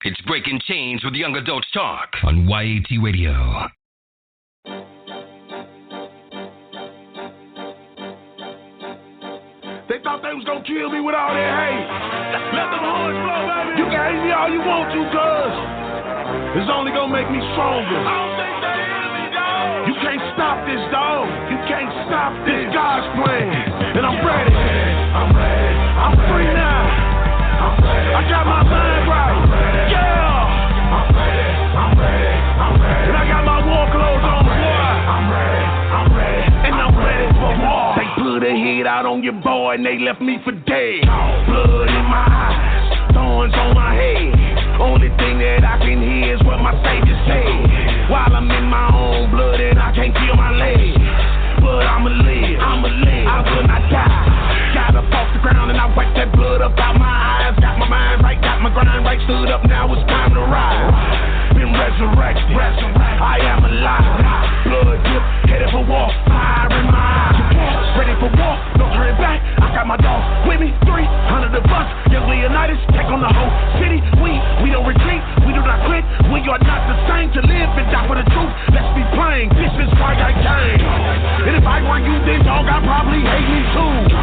It's Breaking Chains with Young Adults Talk on YAT Radio. They thought they was gonna kill me with all that hate. Let them horns blow, baby. You can hate me all you want to, cuz it's only gonna make me stronger. I don't think they hear me, dog. You can't stop this, dog. You can't stop this. God's plan. And I'm ready. I'm ready. I'm free now. I'm ready. I got my mind right. Yeah. I'm ready. I'm ready. I'm ready. And I got my war clothes on, boy. I'm ready. I'm ready. And I'm ready for war. They put a hit out on your boy and they left me for dead. Blood in my eyes, thorns on my head. Only thing that I can hear is what my Savior said. While I'm in my own blood and I can't feel my legs, but I'ma live, I will not die. Got up off the ground and I wiped that blood up out my eyes. Got my mind right, got my grind right, stood up, now it's time to rise. Been resurrected, I am alive. Blood drip, headed for war, fire in my eyes. Ready for war, no turning back. I got my dogs with me, 300 of us. Young Leonidas, take on the whole city. We don't retreat, we do not quit. We are not the same to live and die for the truth. Let's be plain, this is why I came. And if I were you, then dog, I'd probably hate me too.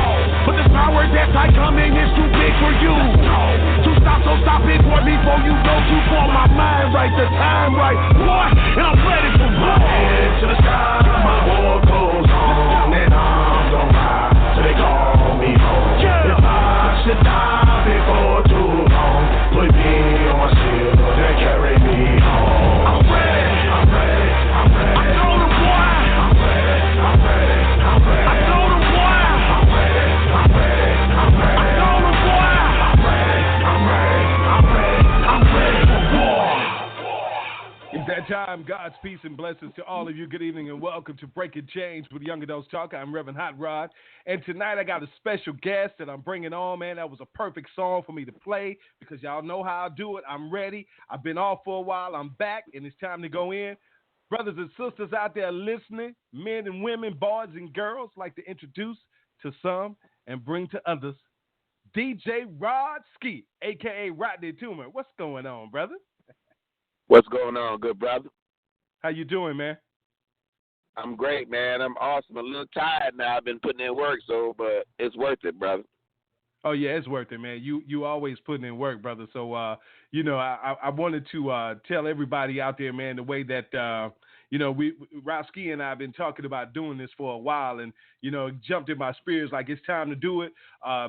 But the power that's I come in is too big for you. To stop, so stop it, boy, before you go too far. My mind right, the time right, boy, and I'm ready for war. Head to the sky, my war goes on, and I'm gonna ride till they call me home. Yeah. If I should die before too long, put me on my shield and carry me home. I'm ready, I'm ready, I'm ready. I told him, boy, I'm ready, I'm ready, I'm ready. I told him, boy, I'm ready, I'm ready, I'm ready. I told him, boy, I'm ready, I'm ready, I'm ready, I'm ready for war. It's that time. God's peace and blessings to all of you. Good evening and welcome to Breaking Chains with Young Adults Talk. I'm Reverend Hot Rod. And tonight I got a special guest that I'm bringing on, man. That was a perfect song for me to play because y'all know how I do it. I'm ready. I've been off for a while. I'm back, and it's time to go in. Brothers and sisters out there listening, men and women, boys and girls, like to introduce to some and bring to others DJ Rod Ski, a.k.a. Rodney Toomer. What's going on, brother? What's going on, good brother? How you doing, man? I'm great, man. I'm awesome. A little tired now. I've been putting in work, but it's worth it, brother. Oh yeah, it's worth it, man. You always putting in work, brother. So I wanted to tell everybody out there, man, the way that Roski and I have been talking about doing this for a while, and it jumped in my spirits like it's time to do it.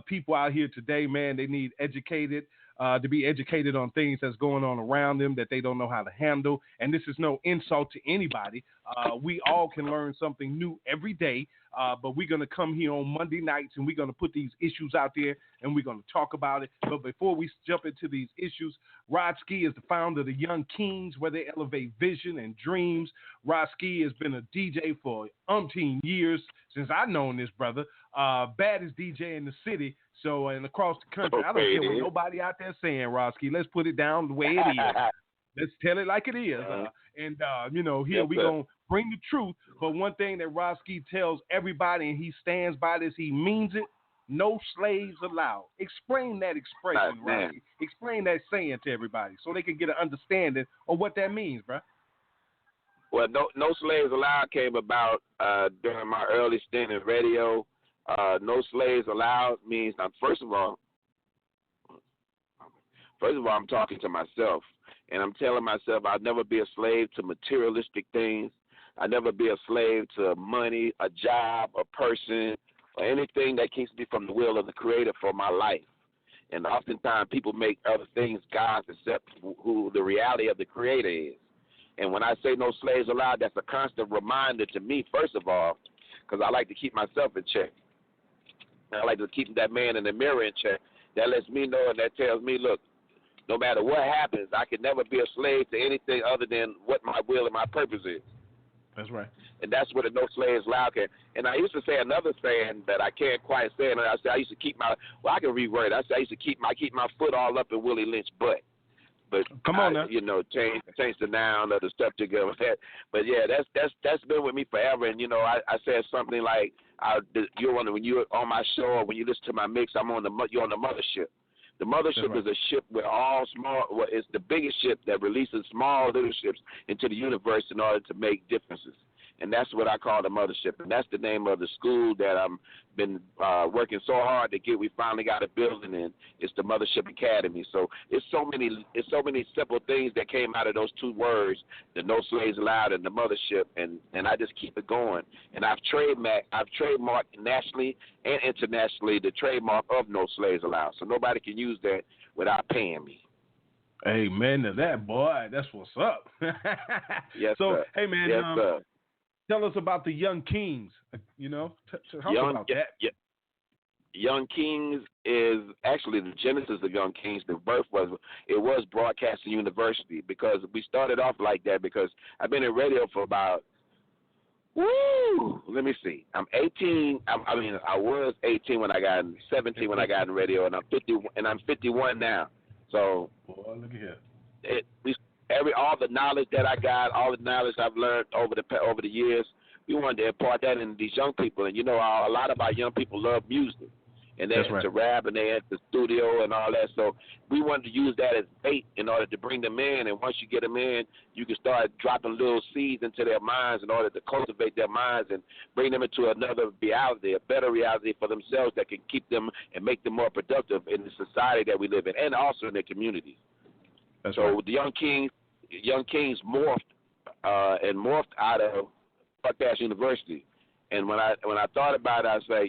People out here today, man, they need educated. To be educated on things that's going on around them that they don't know how to handle. And this is no insult to anybody. We all can learn something new every day, but we're going to come here on Monday nights and we're going to put these issues out there and we're going to talk about it. But before we jump into these issues, Rod Ski is the founder of the Young Kings, where they elevate vision and dreams. Rod Ski has been a DJ for umpteen years since I've known this brother. Baddest DJ in the city. So, and across the country, I don't care what nobody out there saying, Roski. Let's put it down the way it is. Let's tell it like it is. Here we going to bring the truth. But one thing that Roski tells everybody, and he stands by this, he means it, no slaves allowed. Explain that expression, Roski. Explain that saying to everybody so they can get an understanding of what that means, bro. Well, no slaves allowed came about during my early stint in radio. No slaves allowed means, first of all, I'm talking to myself, and I'm telling myself I'll never be a slave to materialistic things. I'll never be a slave to money, a job, a person, or anything that keeps me from the will of the Creator for my life. And oftentimes people make other things gods except who the reality of the Creator is. And when I say no slaves allowed, that's a constant reminder to me, first of all, because I like to keep myself in check. I like to keep that man in the mirror in check. That lets me know and that tells me, look, no matter what happens, I can never be a slave to anything other than what my will and my purpose is. That's right. And that's what a no slaves allowed can. And I used to say another saying that I can't quite say, and I said I used to keep my, I can reword it. I said I used to keep my foot all up in Willie Lynch's butt. But come on now. Change the noun or the subject of that. But yeah, that's been with me forever. And I said something like, when you're on my show or when you listen to my mix, you're on the mothership. The mothership is a ship where all small. Well, it's the biggest ship that releases small little ships into the universe in order to make differences. And that's what I call the mothership. And that's the name of the school that I've been working so hard to get. We finally got a building in. It's the Mothership Academy. So it's so many simple things that came out of those two words, the No Slaves Allowed and the mothership. And I just keep it going. And I've trademarked nationally and internationally the trademark of No Slaves Allowed. So nobody can use that without paying me. Amen to that, boy. That's what's up. Yes, so, sir. Hey, man. Yes, sir. Tell us about the Young Kings. Talk about that. Young Kings is actually the genesis of Young Kings. The birth was Broadcasting University, because we started off like that because I've been in radio for about, let me see. I'm 18. I was 18 when I got in, 17 when I got in radio, and I'm 51 now. So, boy, look at here. All the knowledge that I got, all the knowledge I've learned over the years, we wanted to impart that into these young people. And a lot of our young people love music, and they're into rap, and they're into the studio and all that. So we wanted to use that as bait in order to bring them in. And once you get them in, you can start dropping little seeds into their minds in order to cultivate their minds and bring them into another reality, a better reality for themselves that can keep them and make them more productive in the society that we live in, and also in their communities. So the Young Kings morphed out of Broadcast University, and when I thought about it, I said,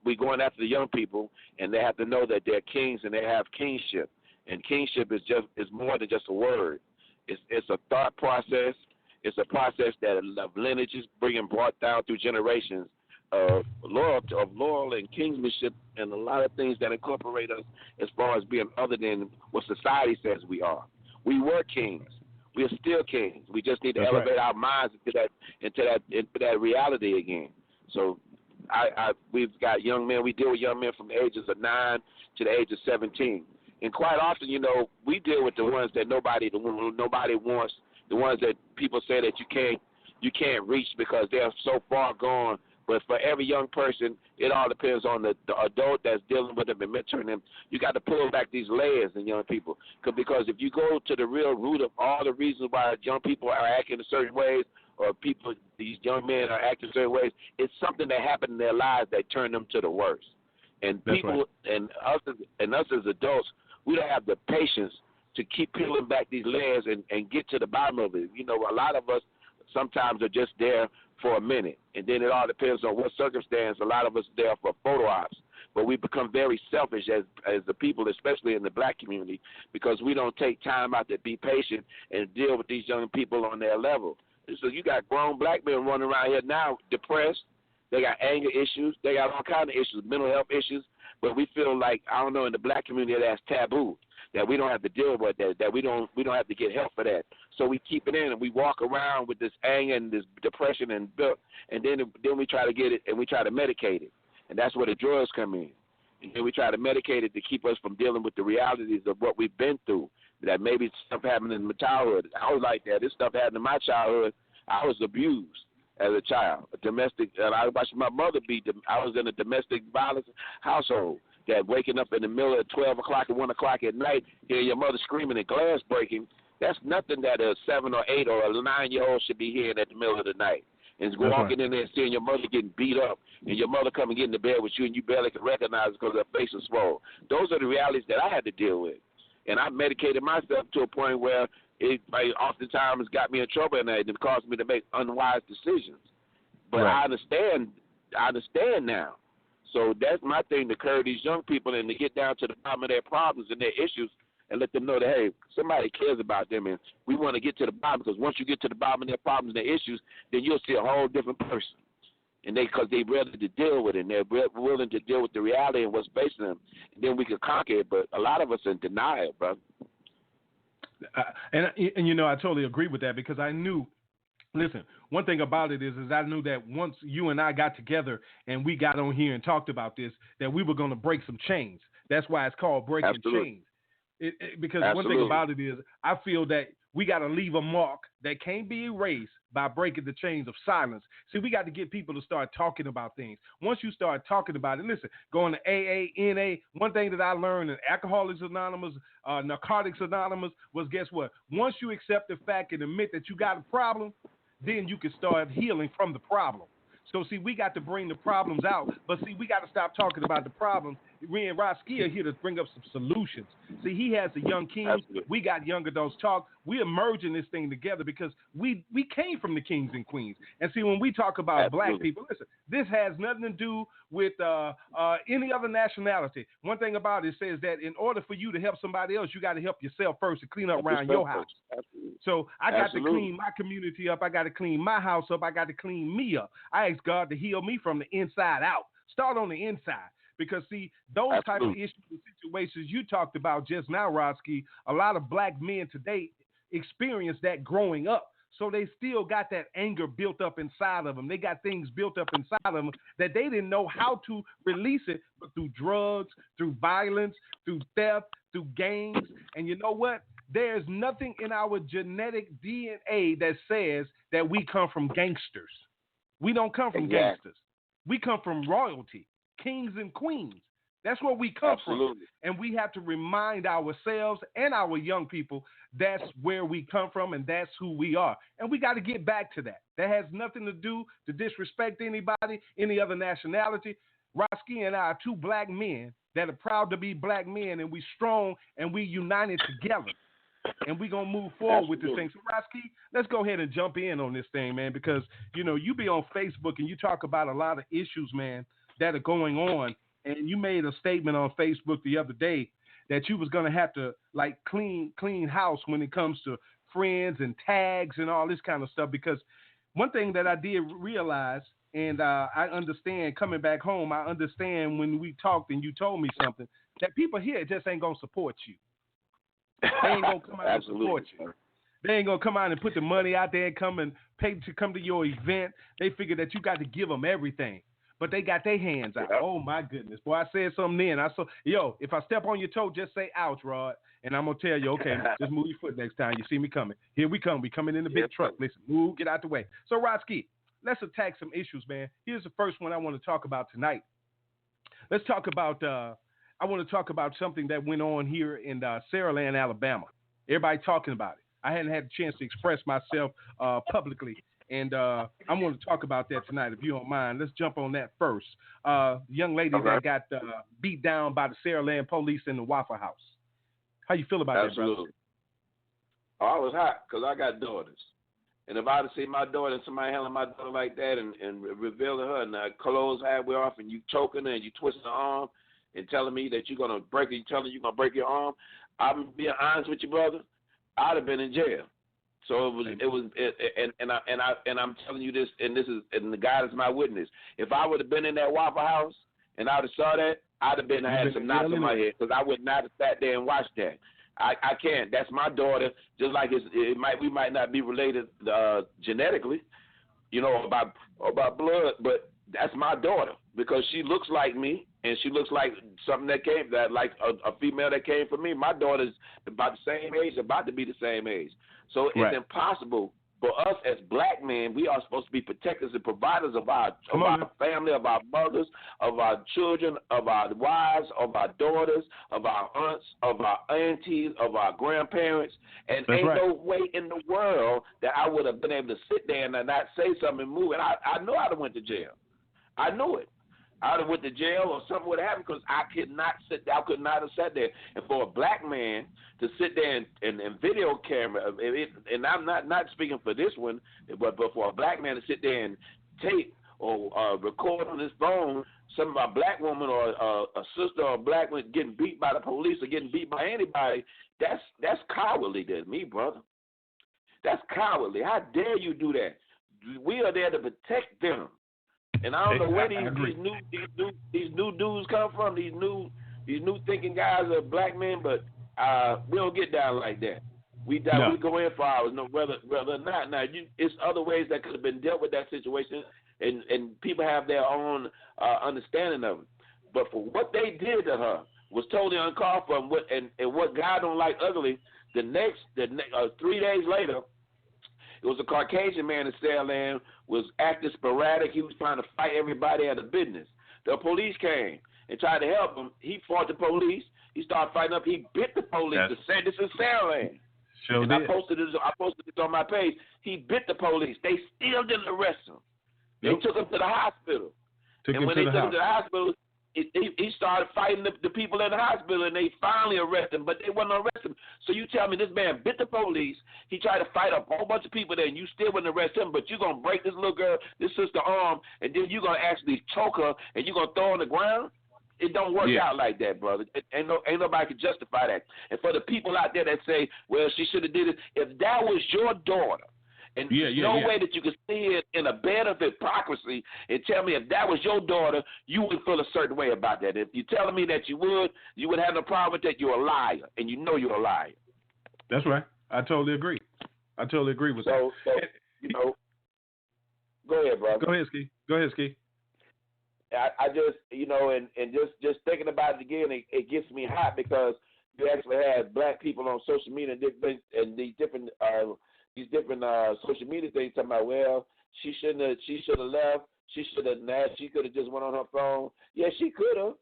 we're going after the young people, and they have to know that they're kings and they have kingship, and kingship is more than just a word. It's a thought process. It's a process of lineages brought down through generations of loyal and kingsmanship, and a lot of things that incorporate us as far as being other than what society says we are. We were kings. We are still kings. We just need to elevate our minds into that reality again. So we've got young men. We deal with young men from the ages of 9 to the age of 17. And quite often, we deal with the ones that nobody wants, the ones that people say that you can't reach because they're so far gone. But for every young person, it all depends on the adult that's dealing with them and mentoring them. You got to pull back these layers in young people. Because if you go to the real root of all the reasons why young people are acting in certain ways, or these young men are acting in certain ways, it's something that happened in their lives that turned them to the worst. And and us as adults, we don't have the patience to keep peeling back these layers and get to the bottom of it. A lot of us sometimes are just there for a minute, and then it all depends on what circumstance. A lot of us are there for photo ops, but we become very selfish as the people, especially in the black community, because we don't take time out to be patient and deal with these young people on their level. So you got grown black men running around here now depressed. They got anger issues. They got all kinds of issues, mental health issues, but we feel like, I don't know, in the black community that's taboo, that we don't have to deal with that we don't have to get help for that. So we keep it in, and we walk around with this anger and this depression, and then we try to get it, and we try to medicate it. And that's where the drugs come in. And then we try to medicate it to keep us from dealing with the realities of what we've been through, that maybe stuff happened in my childhood. I was like that. This stuff happened in my childhood. I was abused as a child. I watched my mother I was in a domestic violence household. That waking up in the middle of 12 o'clock or 1 o'clock at night, hearing your mother screaming and glass breaking, that's nothing that a 7 or 8 or a 9-year-old should be hearing at the middle of the night. And walking in there and seeing your mother getting beat up, and your mother coming get in the bed with you, and you barely can recognize it because her face is swollen. Those are the realities that I had to deal with. And I medicated myself to a point where it oftentimes got me in trouble, and it caused me to make unwise decisions. But I understand now. So that's my thing, to encourage these young people and to get down to the bottom of their problems and their issues and let them know that, hey, somebody cares about them, and we want to get to the bottom, because once you get to the bottom of their problems and their issues, then you'll see a whole different person. And because they're ready to deal with it, and they're willing to deal with the reality and what's facing them, and then we can conquer it. But a lot of us are in denial, bro. And I totally agree with that, because I knew. Listen, one thing about it is I knew that once you and I got together and we got on here and talked about this, that we were going to break some chains. That's why it's called breaking chains. Because one thing about it is I feel that we got to leave a mark that can't be erased by breaking the chains of silence. See, we got to get people to start talking about things. Once you start talking about it, listen, going to AA, NA, one thing that I learned in Alcoholics Anonymous, Narcotics Anonymous was, guess what? Once you accept the fact and admit that you got a problem, then you can start healing from the problem. So, see, we got to bring the problems out, but, see, we got to stop talking about the problems. Me and Roski are here to bring up some solutions. See, he has the Young Kings. Absolutely. We got Young Adults Talk. We're merging this thing together because we came from the kings and queens. And, see, when we talk about black people, listen, this has nothing to do with any other nationality. One thing about it says that in order for you to help somebody else, you got to help yourself first and clean up around your house. Absolutely. So I got to clean my community up. I got to clean my house up. I got to clean me up. I ask God to heal me from the inside out. Start on the inside. Because, see, those type of issues and situations you talked about just now, Roski, a lot of black men today experience that growing up. So they still got that anger built up inside of them. They got things built up inside of them that they didn't know how to release it, but through drugs, through violence, through theft, through gangs. And you know what? There's nothing in our genetic DNA that says that we come from gangsters. We don't come from gangsters. We come from royalty. Kings and queens. That's where we come from. And we have to remind ourselves and our young people that's where we come from and that's who we are. And we got to get back to that. That has nothing to do to disrespect anybody, any other nationality. Roski and I are two black men that are proud to be black men, and we strong and we united together. And we're going to move forward with this thing. So, Roski, let's go ahead and jump in on this thing, man, because, you know, you be on Facebook and you talk about a lot of issues, man, that are going on, and you made a statement on Facebook the other day that you was gonna have to like clean house when it comes to friends and tags and all this kind of stuff. Because one thing that I did realize, and I understand coming back home, I understand when we talked and you told me something, that people here just ain't gonna support you. They ain't gonna come out and support you. They ain't gonna come out and put the money out there and come and pay to come to your event. They figure that you got to give them everything. But they got their hands out. Oh, my goodness. Boy, I said something then. If I step on your toe, just say, ouch, Rod. And I'm going to tell you, okay, just move your foot next time you see me coming. Here we come. We coming in the big truck. Listen, move, get out the way. So, Roski, let's attack some issues, man. Here's the first one I want to talk about tonight. Let's talk about, I want to talk about something that went on here in Saraland, Alabama. Everybody talking about it. I hadn't had a chance to express myself publicly. And I want to talk about that tonight, if you don't mind. Let's jump on that first. Young lady that got beat down by the Saraland police in the Waffle House. How you feel about that, brother? Oh, I was hot because I got daughters. And if I had seen my daughter and somebody handling my daughter like that and revealing her and clothes halfway off and you choking her and you twisting her arm and telling me that you're going to break it, you telling you're going to break your arm, I'm being honest with you, brother, I'd have been in jail. So I'm telling you this, and the God is my witness. If I would have been in that Waffle House and I would have saw that, I'd have had some knots in my head because I would not have sat there and watched that. I can't. That's my daughter. Just like we might not be related genetically, about blood, but that's my daughter because she looks like me and she looks like something like a female that came from me. My daughter's about the same age, about to be the same age. So it's impossible for us as black men. We are supposed to be protectors and providers of our family, of our mothers, of our children, of our wives, of our daughters, of our aunts, of our aunties, of our grandparents. And no way in the world that I would have been able to sit there and not say something and move. And I know I'd have went to jail. I knew it. I would have went to jail or something would have happened because I could not have sat there. And for a black man to sit there and video camera, and I'm not speaking for this one, but for a black man to sit there and tape or record on his phone some of a black woman or a sister or a black woman getting beat by the police or getting beat by anybody, that's cowardly to me, brother. That's cowardly. How dare you do that? We are there to protect them. And I don't know where these new dudes come from. These new thinking guys are black men, but we don't get down like that. We go in for ours, whether or not. Now, it's other ways that could have been dealt with that situation, and people have their own understanding of it. But for what they did to her was totally uncalled for, and what God don't like ugly, The 3 days later, it was a Caucasian man in cell and was acting sporadic. He was trying to fight everybody at a business. The police came and tried to help him. He fought the police. He started fighting up. He bit the police. This is Sandland. Sure and did. I posted this on my page. He bit the police. They still didn't arrest him. They took him to the hospital. And when they took him to the hospital, he started fighting the people in the hospital, and they finally arrested him, but they wouldn't arrest him. So you tell me this man bit the police. He tried to fight a whole bunch of people there, and you still wouldn't arrest him, but you're going to break this little girl, this sister arm, and then you're going to actually choke her, and you're going to throw her on the ground? It don't work out like that, brother. Ain't nobody can justify that. And for the people out there that say, well, she should have did it, if that was your daughter, and there's no way that you could see it in a bed of hypocrisy and tell me if that was your daughter, you would feel a certain way about that. If you're telling me that you would have no problem with that, you're a liar, and you know you're a liar. That's right. I totally agree. I totally agree with that. So, you know, go ahead, brother. Go ahead, Ski. I just, you know, and just thinking about it again, it gets me hot because you actually have black people on social media and these different social media things talking about, well, she should have left, she should have she could have just went on her phone. Yeah, she could have,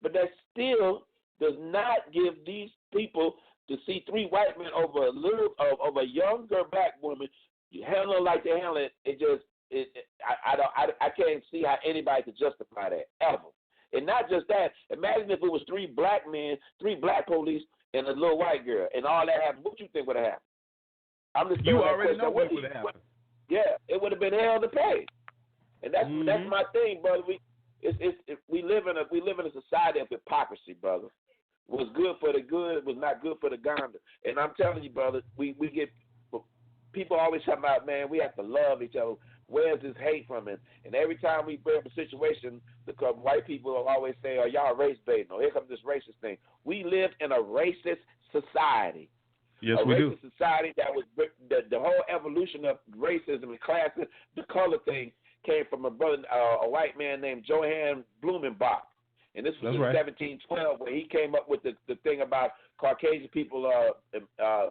but that still does not give these people to see three white men over a younger black woman, you handle it like they handle it. I can't see how anybody could justify that ever. And not just that. Imagine if it was three black men, three black police, and a little white girl, and all that happened. What you think would have happened? I'm just you already know what would have happened. Yeah, it would have been hell to pay. And that's my thing, brother. We live in a society of hypocrisy, brother. What's good for the good was not good for the gander. And I'm telling you, brother, we get people always talking about, man, we have to love each other. Where's this hate from it? And every time we bring up a situation, the white people will always say, oh, y'all race baiting, or here comes this racist thing. We live in a racist society. Yes, we do. A racist society that was the whole evolution of racism and classism, the color thing, came from a brother, a white man named Johann Blumenbach. And this was in 1712, where he came up with the thing about Caucasian people,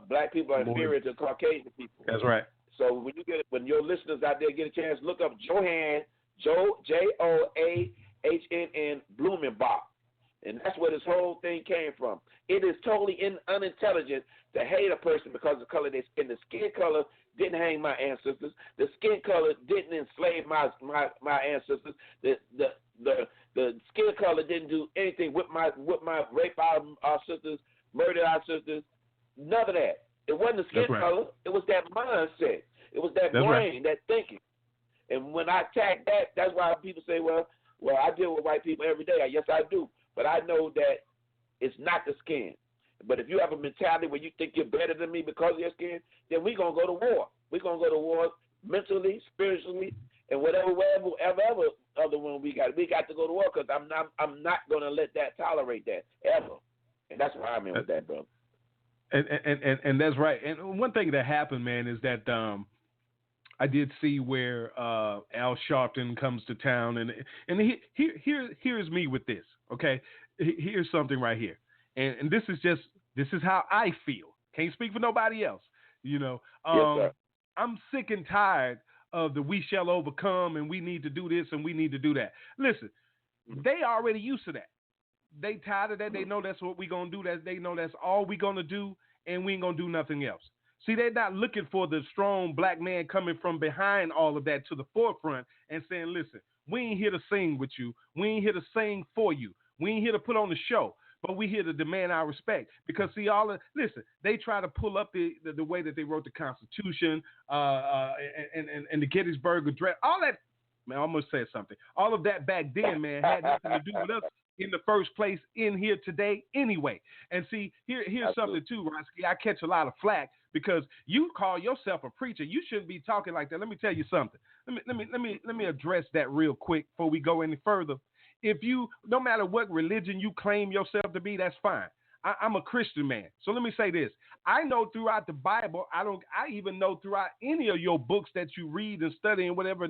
black people are inferior to Caucasian people. That's right. So when your listeners out there get a chance, look up Johann, Johannn Blumenbach. And that's where this whole thing came from. It is totally unintelligent to hate a person because of the color of their skin. The skin color didn't hang my ancestors. The skin color didn't enslave my ancestors. The skin color didn't do anything with my rape our sisters, murder our sisters. None of that. It wasn't the skin color. It was that mindset. It was that brain, that thinking. And when I attack that, that's why people say, well, I deal with white people every day. Yes, I do. But I know that it's not the skin. But if you have a mentality where you think you're better than me because of your skin, then we're going to go to war. We're going to go to war mentally, spiritually, and whatever other one we got. We got to go to war because I'm not going to let that tolerate that ever. And that's where I'm in with that, brother. And that's right. And one thing that happened, man, is that I did see where Al Sharpton comes to town, and here's me with this. Okay, here's something right here, and this is how I feel. Can't speak for nobody else, you know. Yes, sir. I'm sick and tired of the "we shall overcome" and we need to do this and we need to do that. Listen, they already used to that. They tired of that. They know that's what we're going to do. They know that's all we're going to do, and we ain't going to do nothing else. See, they're not looking for the strong black man coming from behind all of that to the forefront and saying, listen, we ain't here to sing with you. We ain't here to sing for you. We ain't here to put on the show, but we here to demand our respect. Because, see, listen, they try to pull up the way that they wrote the Constitution and the Gettysburg Address, all that. Man, I almost said something. All of that back then, man, had nothing to do with us in the first place in here today anyway. And see, here's something too, Ronsky. I catch a lot of flack because you call yourself a preacher. You shouldn't be talking like that. Let me tell you something. Let me address that real quick before we go any further. If you, no matter what religion you claim yourself to be, that's fine. I'm a Christian man. So let me say this. I know throughout the Bible, I even know throughout any of your books that you read and study and whatever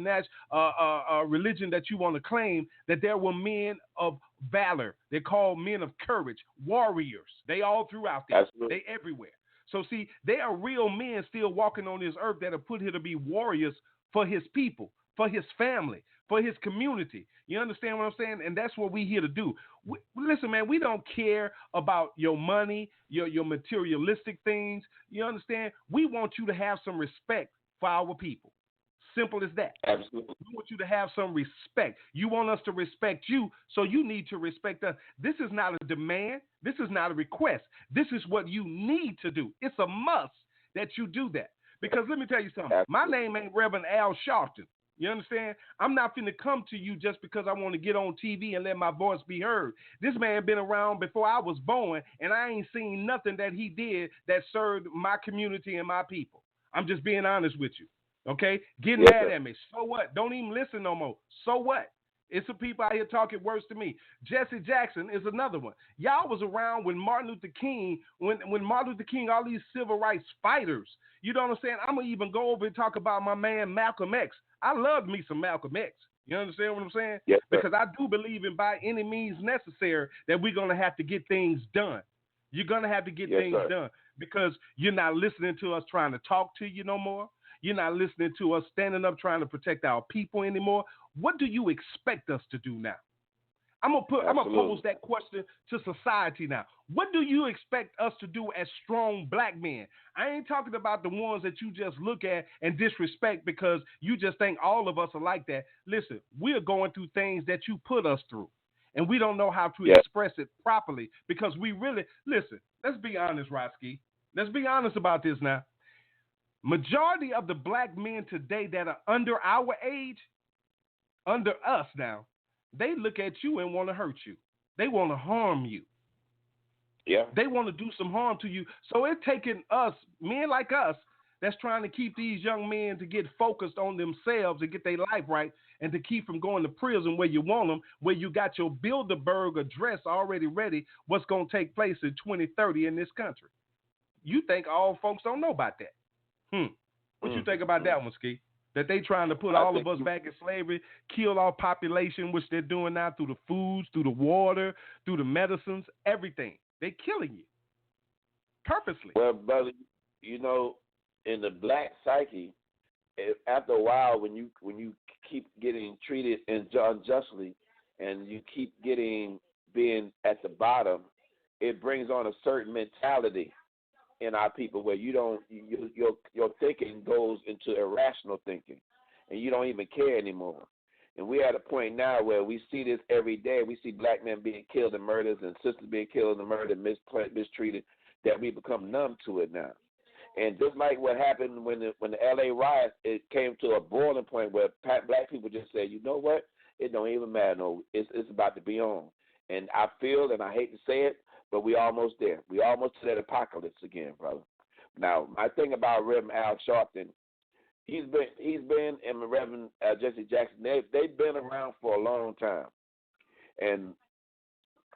religion that you want to claim, that there were men of valor. They're called men of courage, warriors. They all throughout there. Absolutely. They everywhere. So see, they are real men still walking on this earth that are put here to be warriors for his people, for his family, for his community. You understand what I'm saying? And that's what we here to do. Listen, man, we don't care about your money, your materialistic things. You understand? We want you to have some respect for our people. Simple as that. Absolutely. We want you to have some respect. You want us to respect you, so you need to respect us. This is not a demand. This is not a request. This is what you need to do. It's a must that you do that. Because let me tell you something. My name ain't Reverend Al Sharpton. You understand? I'm not finna come to you just because I want to get on TV and let my voice be heard. This man been around before I was born, and I ain't seen nothing that he did that served my community and my people. I'm just being honest with you. Okay? Getting mad at me. So what? Don't even listen no more. So what? It's some people out here talking worse than me. Jesse Jackson is another one. Y'all was around when Martin Luther King, when Martin Luther King, all these civil rights fighters. You know what I'm saying? I'm going to even go over and talk about my man Malcolm X. I love me some Malcolm X. You understand what I'm saying? Yes, because I do believe in by any means necessary that we're going to have to get things done. You're going to have to get things done because you're not listening to us trying to talk to you no more. You're not listening to us standing up trying to protect our people anymore. What do you expect us to do now? I'm gonna pose that question to society now. What do you expect us to do as strong black men? I ain't talking about the ones that you just look at and disrespect because you just think all of us are like that. Listen, we're going through things that you put us through, and we don't know how to express it properly because we really listen. Let's be honest, Roski. Let's be honest about this now. Majority of the black men today that are under our age, under us now, they look at you and want to hurt you. They want to harm you. Yeah. They want to do some harm to you. So it's taking us, men like us, that's trying to keep these young men to get focused on themselves and get their life right and to keep from going to prison where you want them, where you got your Bilderberg address already ready, what's going to take place in 2030 in this country. You think all folks don't know about that. What you think about that one, Ski? That they trying to put all of us back in slavery, kill our population, which they're doing now through the foods, through the water, through the medicines, everything. They're killing you purposely. Well, brother, you know, in the black psyche, after a while, when you keep getting treated unjustly, and you keep being at the bottom, it brings on a certain mentality in our people where your thinking goes into irrational thinking, and you don't even care anymore. And we're at a point now where we see this every day. We see black men being killed in murders and sisters being killed in murder, mistreated, that we become numb to it now. And just like what happened when the L.A. riots, it came to a boiling point where black people just said, you know what, it don't even matter. No, it's about to be on. And I feel, and I hate to say it, but we almost there. We almost to that apocalypse again, brother. Now, my thing about Reverend Al Sharpton, he's been and Reverend Jesse Jackson, they've been around for a long time. And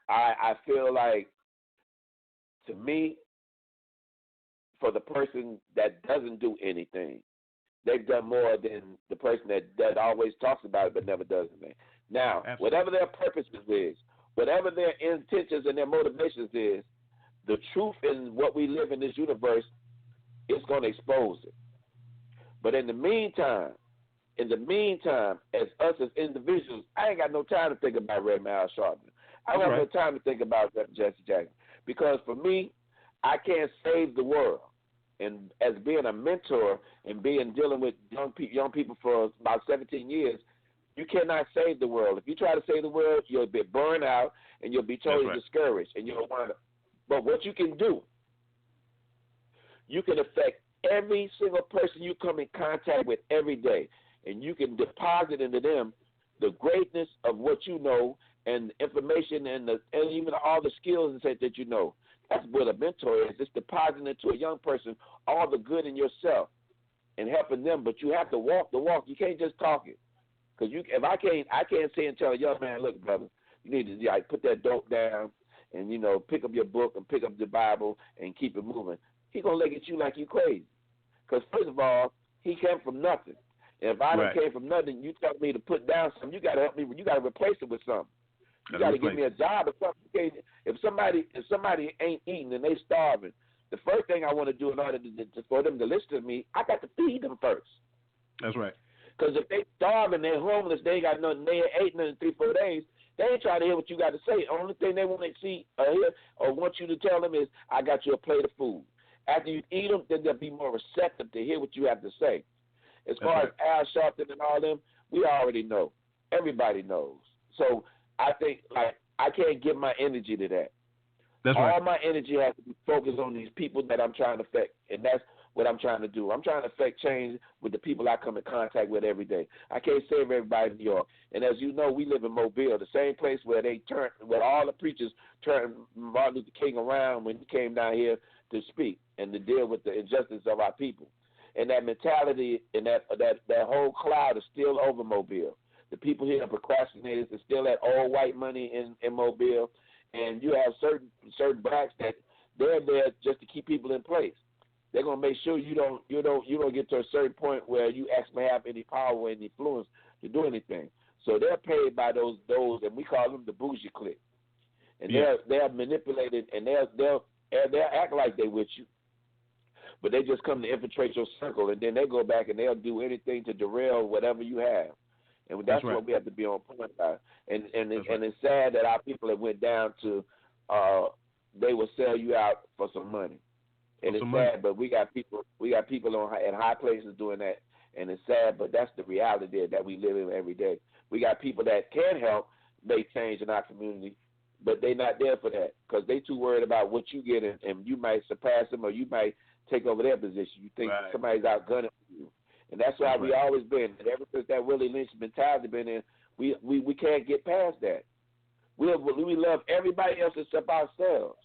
I feel like, to me, for the person that doesn't do anything, they've done more than the person that always talks about it but never does anything. Now, whatever their purposes is, whatever their intentions and their motivations is, the truth in what we live in this universe is going to expose it. But in the meantime, as us as individuals, I ain't got no time to think about Reverend Al Sharpton. I don't have no time to think about Jesse Jackson. Because for me, I can't save the world. And as being a mentor and dealing with young people for about 17 years, you cannot save the world. If you try to save the world, you'll be burned out and you'll be totally discouraged. And you'll want to. But what you can do, you can affect every single person you come in contact with every day, and you can deposit into them the greatness of what you know and information and even all the skills that you know. That's what a mentor is. It's depositing into a young person all the good in yourself and helping them. But you have to walk the walk. You can't just talk it. Because I can't say and tell a young man, look, brother, you need to put that dope down and, pick up your book and pick up the Bible and keep it moving. He's going to look at you like you crazy. Because, first of all, he came from nothing. And if I came from nothing, you tell me to put down something, you got to help me. You got to replace it with something. You got to give me a job or something. If somebody ain't eating and they starving, the first thing I want to do in order for them to listen to me, I got to feed them first. That's right. Because if they starving, they're homeless, they ain't got nothing, they ain't ate nothing in 3-4 days, they ain't trying to hear what you got to say. The only thing they want to see or hear or want you to tell them is, I got you a plate of food. After you eat them, then they'll be more receptive to hear what you have to say. As far as Al Sharpton and all them, we already know. Everybody knows. So I think, like, I can't give my energy to that. That's all right. my energy has to be focused on these people that I'm trying to affect, and that's what I'm trying to do. I'm trying to affect change with the people I come in contact with every day. I can't save everybody in New York. And as you know, we live in Mobile, the same place where all the preachers turned Martin Luther King around when he came down here to speak and to deal with the injustice of our people. And that mentality and that whole cloud is still over Mobile. The people here are procrastinators. There's still that old white money in Mobile. And you have certain blacks that they're there just to keep people in place. They're gonna make sure you don't get to a certain point where you actually have any power or any influence to do anything. So they're paid by those, and we call them the bougie clique. And they're manipulated, and they'll act like they with you, but they just come to infiltrate your circle, and then they go back and they'll do anything to derail whatever you have. And that's right. what we have to be on point about. And it's sad that our people have went down to they will sell you out for some money. And it's sad, but we got people at high places doing that, and it's sad, but that's the reality there that we live in every day. We got people that can help make change in our community, but they're not there for that because they too worried about what you get, and you might surpass them or you might take over their position. You think somebody's outgunning you. And that's why we always been. And ever since that Willie Lynch mentality been in, we can't get past that. We love everybody else except ourselves.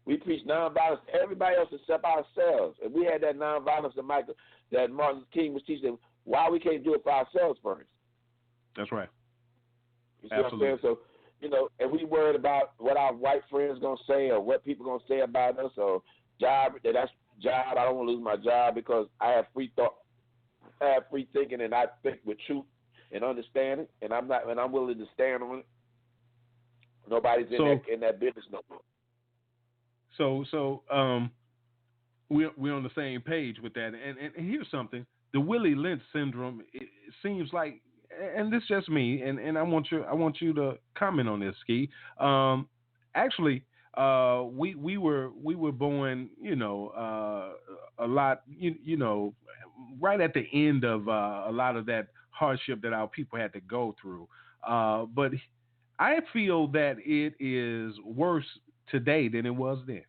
We preach nonviolence to everybody else except ourselves. And we had that nonviolence that Martin Luther King was teaching. Why we can't do it for ourselves first? That's right. You see what I'm saying? So, and we worried about what our white friends gonna say or what people gonna say about us or job. That's job. I don't want to lose my job because I have free thought. I have free thinking, and I think with truth and understanding, and I'm willing to stand on it. Nobody's in that business no more. So we're on the same page with that. And here's something: the Willie Lynch syndrome. It seems like, and this is just me, and I want you to comment on this, Ski. Actually, we were born, a lot, right at the end of a lot of that hardship that our people had to go through. But I feel that it is worse today than it was then.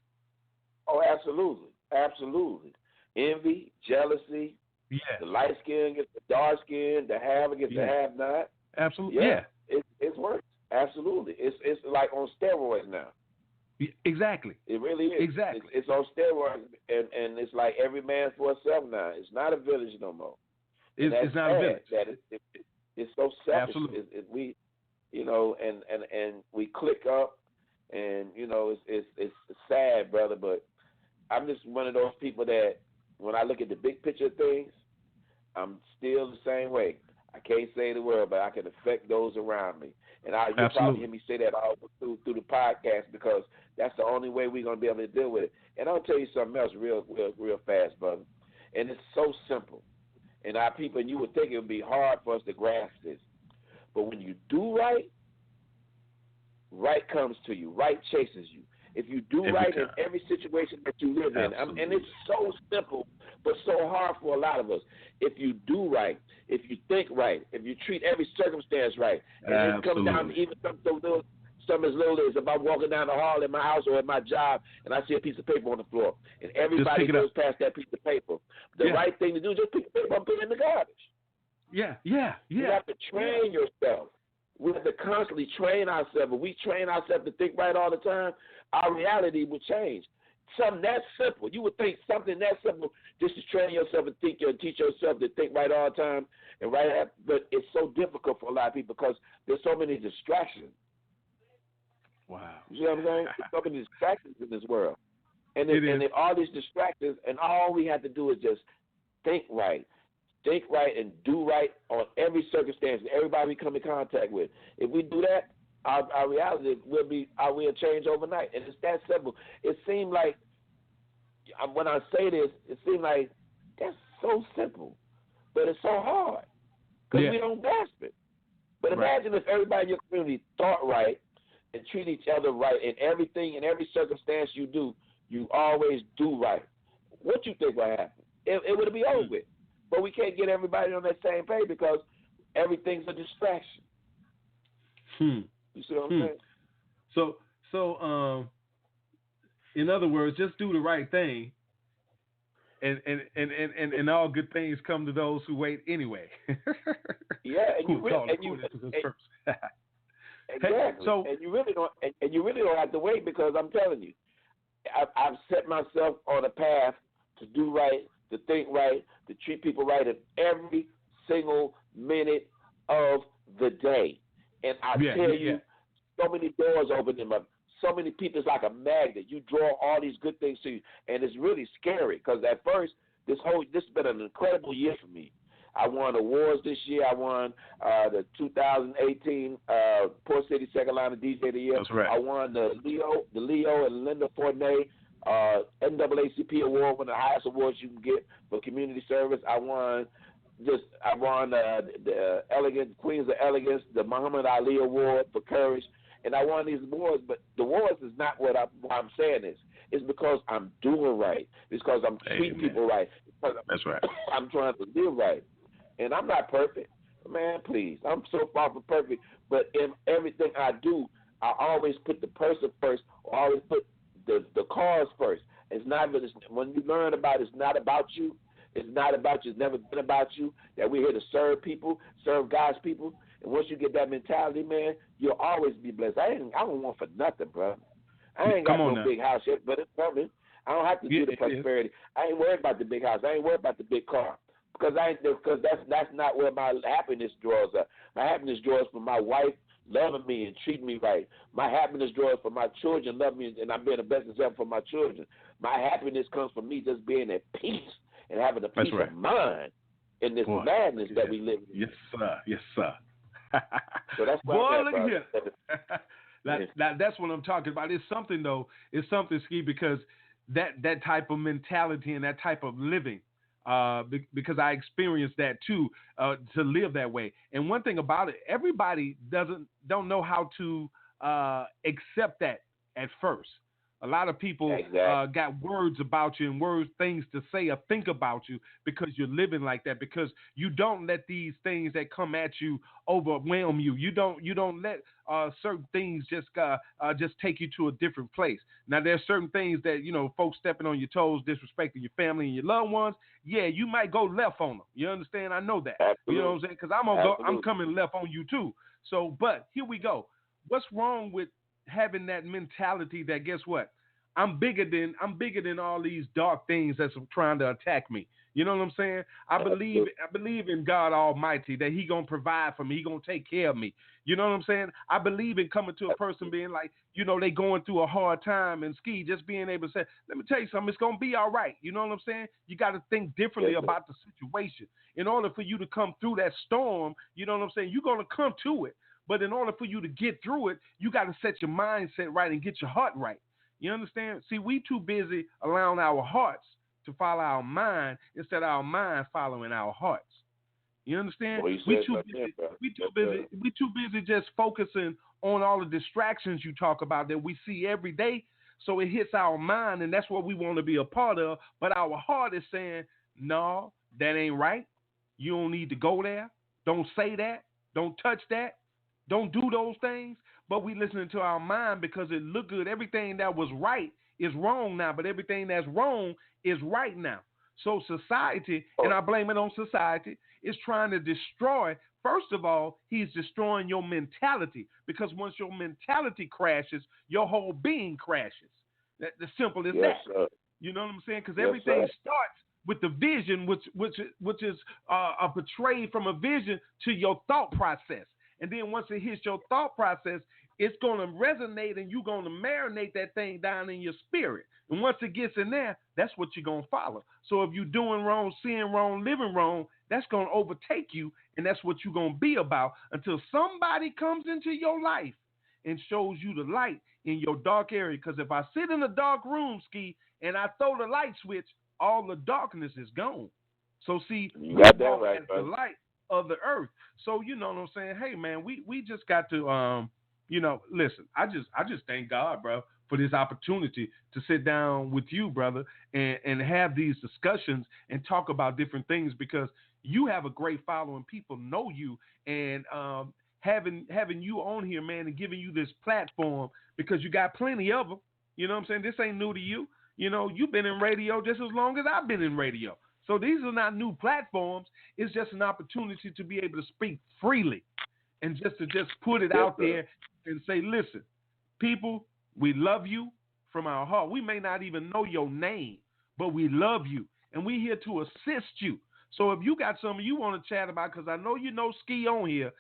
Oh, absolutely. Absolutely. Envy, jealousy, the light skin against the dark skin, the have against the have not. Absolutely. Yeah. It's worse. Absolutely. It's like on steroids now. Exactly. It really is. Exactly. It's on steroids, and it's like every man for himself now. It's not a village no more. It's not a village. That it's so selfish. Absolutely. We, and we click up, and it's sad, brother. But I'm just one of those people that when I look at the big picture of things, I'm still the same way. I can't say the word, but I can affect those around me. And you'll probably hear me say that all through the podcast because that's the only way we're going to be able to deal with it. And I'll tell you something else real fast, brother. And it's so simple. And our people, and you would think it would be hard for us to grasp this. But when you do right, right comes to you. Right chases you. If you do right in every situation that you live in, and it's so simple, but so hard for a lot of us. If you do right, if you think right, if you treat every circumstance right, and it comes down to even something as little as if I'm walking down the hall in my house or at my job and I see a piece of paper on the floor, and everybody goes past that piece of paper. The right thing to do is just pick the paper and put it in the garbage. Yeah. You have to train yourself. We have to constantly train ourselves. If we train ourselves to think right all the time, our reality will change. Something that simple. You would think something that simple just to train yourself and teach yourself to think right all the time and but it's so difficult for a lot of people because there's so many distractions. Wow. You see what I'm saying? There's so many distractions in this world. And if all these distractions, and all we have to do is just think right and do right on every circumstance, everybody we come in contact with. If we do that, our reality will change overnight. And it's that simple. It seemed like when I say this, it seems like that's so simple, but it's so hard because we don't grasp it. But imagine if everybody in your community thought right and treat each other right in everything, in every circumstance you do, you always do right. What you think will happen? It would be over with. But we can't get everybody on that same page because everything's a distraction. You see what I'm saying? So, in other words, just do the right thing, and all good things come to those who wait anyway. Exactly. So, and you really don't have to wait because I'm telling you, I've set myself on a path to do right, to think right, to treat people right in every single minute of the day. And I tell you, so many doors opening up. So many people, it's like a magnet. You draw all these good things to you, and it's really scary because at first, this has been an incredible year for me. I won awards this year. I won the 2018 Port City Second Line of DJ of the Year. That's right. I won the Leo and Linda Fortney NAACP award, one of the highest awards you can get for community service. I won the Elegance Queens of Elegance, the Muhammad Ali Award for courage. And I won these awards, but the awards is not why I'm saying this. It's because I'm doing right. It's because I'm treating people right. That's right. I'm trying to live right. And I'm not perfect. Man, please. I'm so far from perfect. But in everything I do, I always put the person first, or I always put the cause first. It's not when you learn about it's not about you. It's not about you. It's never been about you. That we're here to serve people, serve God's people. And once you get that mentality, man, you'll always be blessed. I don't want for nothing, bro. I ain't got no big house yet, but it's coming. I don't have to do the prosperity. I ain't worried about the big house. I ain't worried about the big car because that's not where my happiness draws up. My happiness draws from my wife loving me and treating me right. My happiness draws from my children loving me, and I'm being the best example for my children. My happiness comes from me just being at peace and having a peace of mind in this madness that we live in. Yes, sir. Yes, sir. So that's boy, look here. That's what I'm talking about. It's something though. It's something, Ski, because that type of mentality and that type of living, because I experienced that too, to live that way. And one thing about it, everybody don't know how to accept that at first. A lot of people got words about you and things to say or think about you because you're living like that, because you don't let these things that come at you overwhelm you. You don't let certain things just take you to a different place. Now, there's certain things that, folks stepping on your toes, disrespecting your family and your loved ones. Yeah, you might go left on them. You understand? I know that. Absolutely. You know what I'm saying? Because I'm coming left on you too. So, but here we go. What's wrong with having that mentality that, guess what? I'm bigger than all these dark things that's trying to attack me. You know what I'm saying? I believe in God Almighty that He gonna provide for me. He gonna take care of me. You know what I'm saying? I believe in coming to a person being like, they going through a hard time, and Ski just being able to say, let me tell you something, it's gonna be all right. You know what I'm saying? You got to think differently about the situation. In order for you to come through that storm, you know what I'm saying? You're gonna come to it. But in order for you to get through it, you got to set your mindset right and get your heart right. You understand? See, we too busy allowing our hearts to follow our mind instead of our mind following our hearts. You understand? We too busy just focusing on all the distractions you talk about that we see every day. So it hits our mind, and that's what we want to be a part of. But our heart is saying, no, that ain't right. You don't need to go there. Don't say that. Don't touch that. Don't do those things. But we listening to our mind because it look good. Everything that was right is wrong now, but everything that's wrong is right now. So society, and I blame it on society, is trying to destroy. First of all, he's destroying your mentality, because once your mentality crashes, your whole being crashes. That's simple as that. Sir. You know what I'm saying? Because everything starts with the vision, which is portrayed from a vision to your thought process. And then once it hits your thought process, it's going to resonate, and you're going to marinate that thing down in your spirit. And once it gets in there, that's what you're going to follow. So if you're doing wrong, seeing wrong, living wrong, that's going to overtake you, and that's what you're going to be about until somebody comes into your life and shows you the light in your dark area. Because if I sit in a dark room, Ski, and I throw the light switch, all the darkness is gone. So see, You we got that walk right, as brother. the light of the earth. So you know what I'm saying? Hey man, we just got to listen, I just thank God, bro, for this opportunity to sit down with you, brother, and have these discussions and talk about different things because you have a great following. People know you, and having you on here, man, and giving you this platform because you got plenty of them. You know what I'm saying? This ain't new to you. You know, you've been in radio just as long as I've been in radio. So these are not new platforms. It's just an opportunity to be able to speak freely and just put it out there and say, listen, people, we love you from our heart. We may not even know your name, but we love you, and we're here to assist you. So if you got something you want to chat about, because I know you know Ski on here,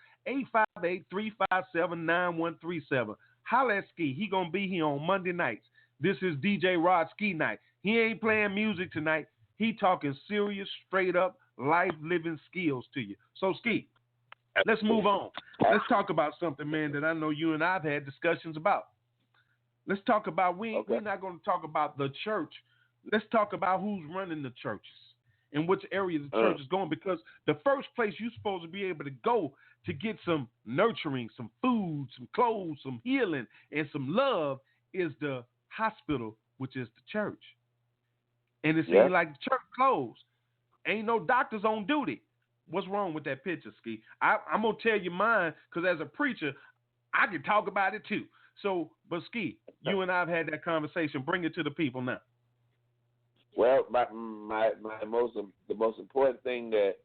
858-357-9137. Holla at Ski. He going to be here on Monday nights. This is DJ Rod Ski night. He ain't playing music tonight. He talking serious, straight up, life living skills to you. So Ski, let's move on. Let's talk about something, man, that I know you and I have had discussions about. Let's talk about, we're not going to talk about the church. Let's talk about who's running the churches and which area the church is going, because the first place you're supposed to be able to go to get some nurturing, some food, some clothes, some healing, and some love is the hospital, which is the church. And it seems like the church closed. Ain't no doctors on duty. What's wrong with that picture, Ski? I'm going to tell you mine, because as a preacher, I can talk about it too. So, but Ski, you and I have had that conversation. Bring it to the people now. Well, the most important thing that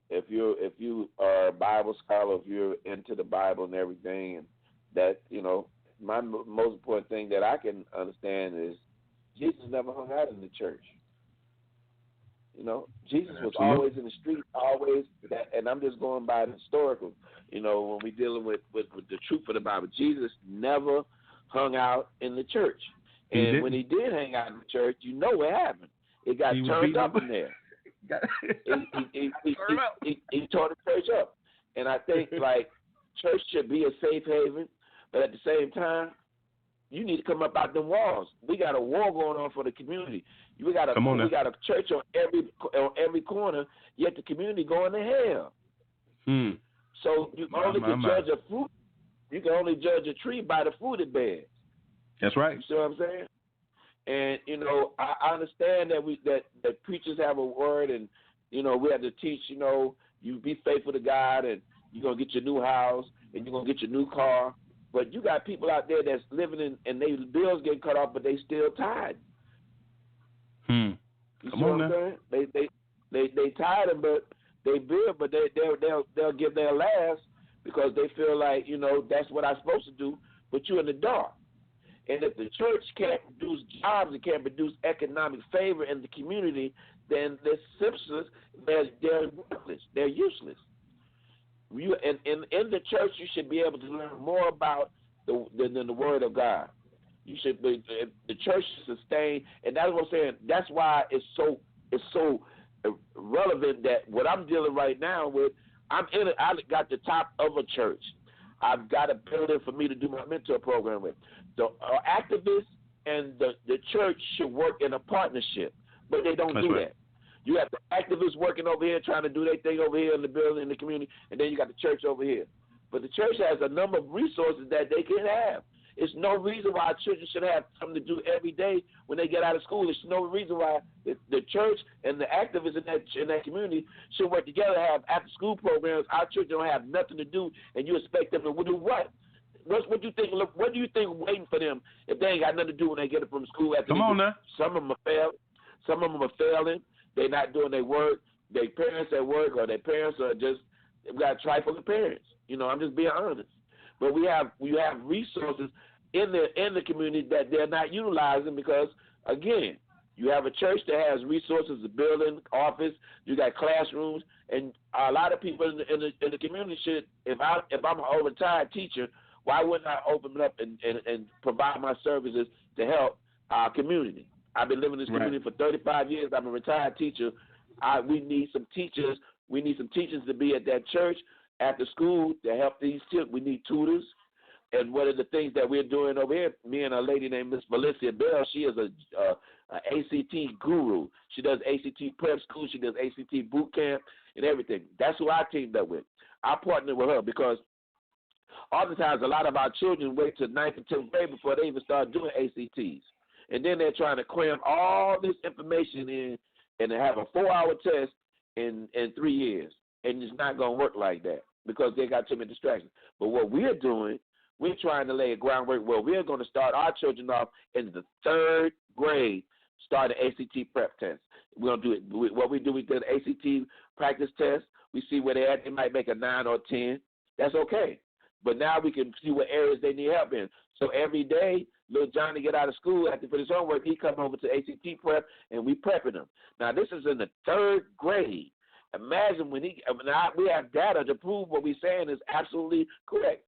if you are a Bible scholar, if you're into the Bible and everything, and that, you know, my most important thing that I can understand is Jesus never hung out in the church. You know, Jesus was always in the street, always that, and I'm just going by the historical. You know, when we're dealing with the truth of the Bible, Jesus never hung out in the church. And when he did hang out in the church, you know what happened. It got turned up in there. He tore the church up. And I think, like, church should be a safe haven, but at the same time, you need to come up out them walls. We got a war going on for the community. We got a church on every corner, yet the community going to hell. So you only can judge a fruit. You can only judge a tree by the fruit it bears. That's right. You see what I'm saying? And you know, I understand that preachers have a word, and you know, we have to teach. You know, you be faithful to God, and you're gonna get your new house, and you're gonna get your new car. But you got people out there that's living in, and their bills getting cut off, but they still tired. You see what I'm saying? They tired, but they bill, but they'll give their last because they feel like, you know, that's what I'm supposed to do. But you're in the dark. And if the church can't produce jobs, it can't produce economic favor in the community, then they're senseless. They're worthless. They're useless. You in the church, you should be able to learn more about than the Word of God. You should be, the church should sustain, and that's what I'm saying. That's why it's so relevant that what I'm dealing right now with. I got the top of a church. I've got a building for me to do my mentor program with. The activists and the church should work in a partnership, but they don't do that. You have the activists working over here trying to do their thing over here in the building, in the community, and then you got the church over here. But the church has a number of resources that they can have. It's no reason why children should have something to do every day when they get out of school. There's no reason why the church and the activists in that community should work together, have after-school programs. Our children don't have nothing to do, and you expect them to do what? What do you think? What do you think waiting for them if they ain't got nothing to do when they get it from school? Come on now. Some of them are failing. Some of them are failing. They're not doing their work. Their parents at work, or their parents are just got trifling parents. You know, I'm just being honest. But we have resources in the community that they're not utilizing because, again, you have a church that has resources, a building, office, you got classrooms, and a lot of people in the community should. If I'm an retired teacher, why wouldn't I open up and provide my services to help our community? I've been living in this community for 35 years. I'm a retired teacher. We need some teachers. We need some teachers to be at that church after school to help these kids. We need tutors. And one of the things that we're doing over here, me and a lady named Miss Valencia Bell, she is a ACT guru. She does ACT prep school. She does ACT boot camp and everything. That's who I teamed up with. I partnered with her because oftentimes a lot of our children wait till 9th and 10th grade before they even start doing ACTs. And then they're trying to cram all this information in and have a 4-hour test in 3 years. And it's not going to work like that because they got too many distractions. But what we're doing, we're trying to lay a groundwork where we're going to start our children off in the 3rd grade, start an ACT prep test. We're going to do it. What we do, we do an ACT practice test. We see where they're at. They might make a 9 or 10. That's okay. But now we can see what areas they need help in. So every day, little Johnny get out of school after for his homework, he come over to ACT prep, and we prepping him. Now, this is in the 3rd grade. Imagine when we have data to prove what we're saying is absolutely correct.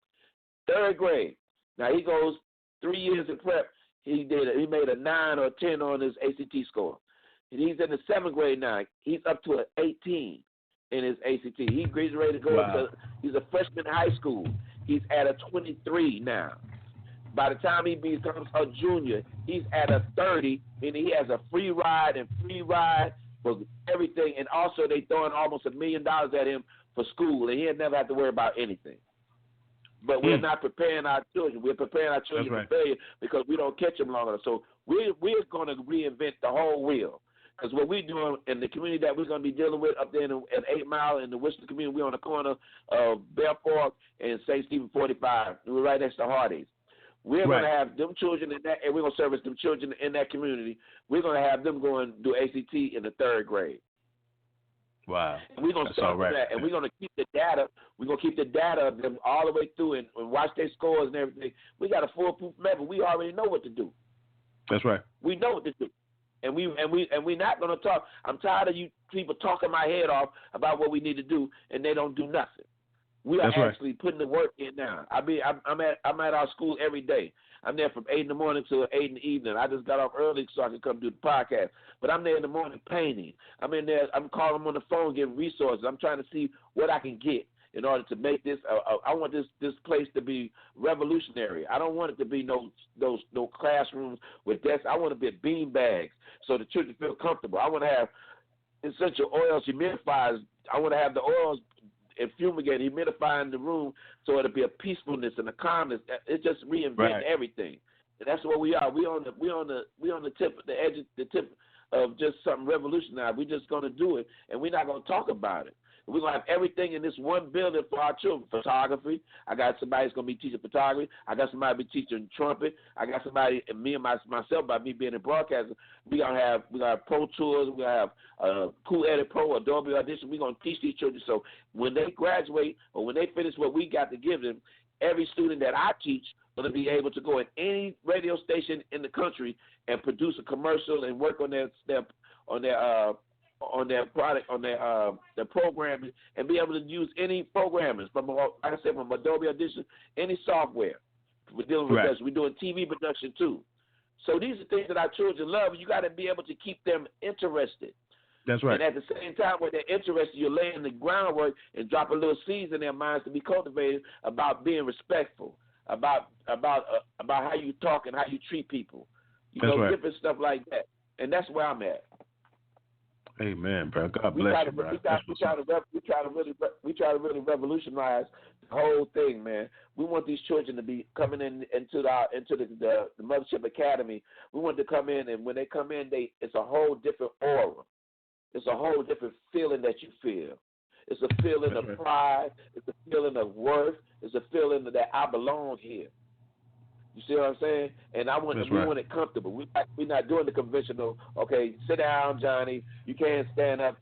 3rd grade. Now, he goes 3 years in prep. He made a 9 or 10 on his ACT score. And he's in the 7th grade now. He's up to an 18 in his ACT. He's ready to go he's a freshman in high school. He's at a 23 now. By the time he becomes a junior, he's at a 30, and he has a free ride for everything. And also, they throwing almost $1 million at him for school, and he'll never have to worry about anything. But we're not preparing our children. We're preparing our children for failure because we don't catch them long enough. So we're going to reinvent the whole wheel. Because what we're doing in the community that we're going to be dealing with up there at 8 Mile in the Worcester community, we're on the corner of Bell Park and St. Stephen 45. We're right next to Hardee's. We're going to have them children in that, and we're going to service them children in that community. We're going to have them go and do ACT in the 3rd grade. Wow. And we're going to start with that, and we're going to keep the data. We're going to keep the data of them all the way through and watch their scores and everything. We got a foolproof method. We already know what to do. That's right. We know what to do. And we're not going to talk. I'm tired of you people talking my head off about what we need to do, and they don't do nothing. We are actually putting the work in now. I'm at our school every day. I'm there from 8 in the morning to 8 in the evening. I just got off early so I can come do the podcast. But I'm there in the morning painting. I'm in there. I'm calling them on the phone, getting resources. I'm trying to see what I can get in order to make this. I want this place to be revolutionary. I don't want it to be no classrooms with desks. I want to be bean bags so the children feel comfortable. I want to have essential oils, humidifiers. I want to have the oils and fumigate, humidifying the room so it'll be a peacefulness and a calmness. It just reinvent everything, and that's what we are. We on the tip of just something revolutionary. We're just going to do it, and we're not going to talk about it. We're going to have everything in this one building for our children. Photography. I got somebody that's going to be teaching photography. I got somebody be teaching trumpet. I got somebody, and me and myself, by me being a broadcaster, we're going to have Pro Tools. We're going to have Cool Edit Pro, Adobe Audition. We're going to teach these children. So when they graduate or when they finish what we got to give them, every student that I teach going to be able to go at any radio station in the country and produce a commercial and work on their product, on their programming, and be able to use any programmers from, like I said, from Adobe Audition, any software. We're dealing with this. We're doing TV production too. So these are things that our children love. You got to be able to keep them interested. That's right. And at the same time, when they're interested, you're laying the groundwork and dropping little seeds in their minds to be cultivated about being respectful, about how you talk and how you treat people. Different stuff like that. And that's where I'm at. Amen, bro. God bless you, bro. We try to really revolutionize the whole thing, man. We want these children to be coming into the Mothership Academy. We want them to come in, and when they come in, it's a whole different aura. It's a whole different feeling that you feel. It's a feeling of pride. It's a feeling of worth. It's a feeling that I belong here. You see what I'm saying? And we want it comfortable. We're not doing the conventional, okay, sit down, Johnny, you can't stand up.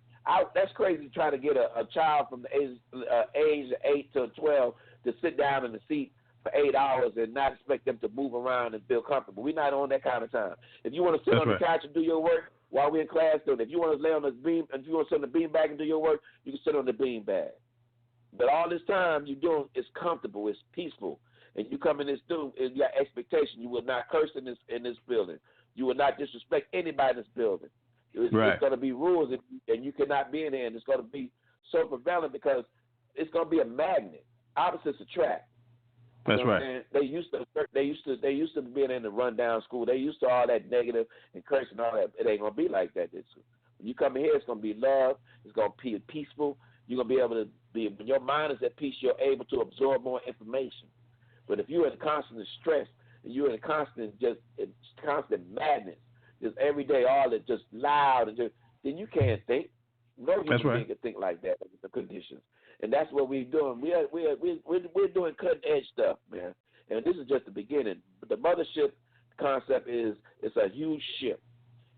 That's crazy to try to get a child from the age of 8 to 12 to sit down in the seat for 8 hours and not expect them to move around and feel comfortable. We're not on that kind of time. If you want to sit on the couch and do your work while we're in class, do it. If you want to lay on the beam, if you want to sit on the bean bag and do your work, you can sit on the bean bag. But all this time you're doing is comfortable, it's peaceful. And you come in this room and you got expectation. You will not curse in this building. You will not disrespect anybody in this building. It's going to be rules, and you cannot be in there. And it's going to be so prevalent because it's going to be a magnet. Opposites attract. That's right. Man? They used to being in the rundown school. They used to all that negative and cursing and all that. It ain't gonna be like that. When you come in here, it's gonna be love. It's gonna be peaceful. You're gonna be able to be when your mind is at peace. You're able to absorb more information. But if you're in constant stress and you're in constant madness, just every day, all that just loud and then you can't think. No human being can think like that under the conditions. And that's what we're doing. We're doing cutting edge stuff, man. And this is just the beginning. The mothership concept it's a huge ship,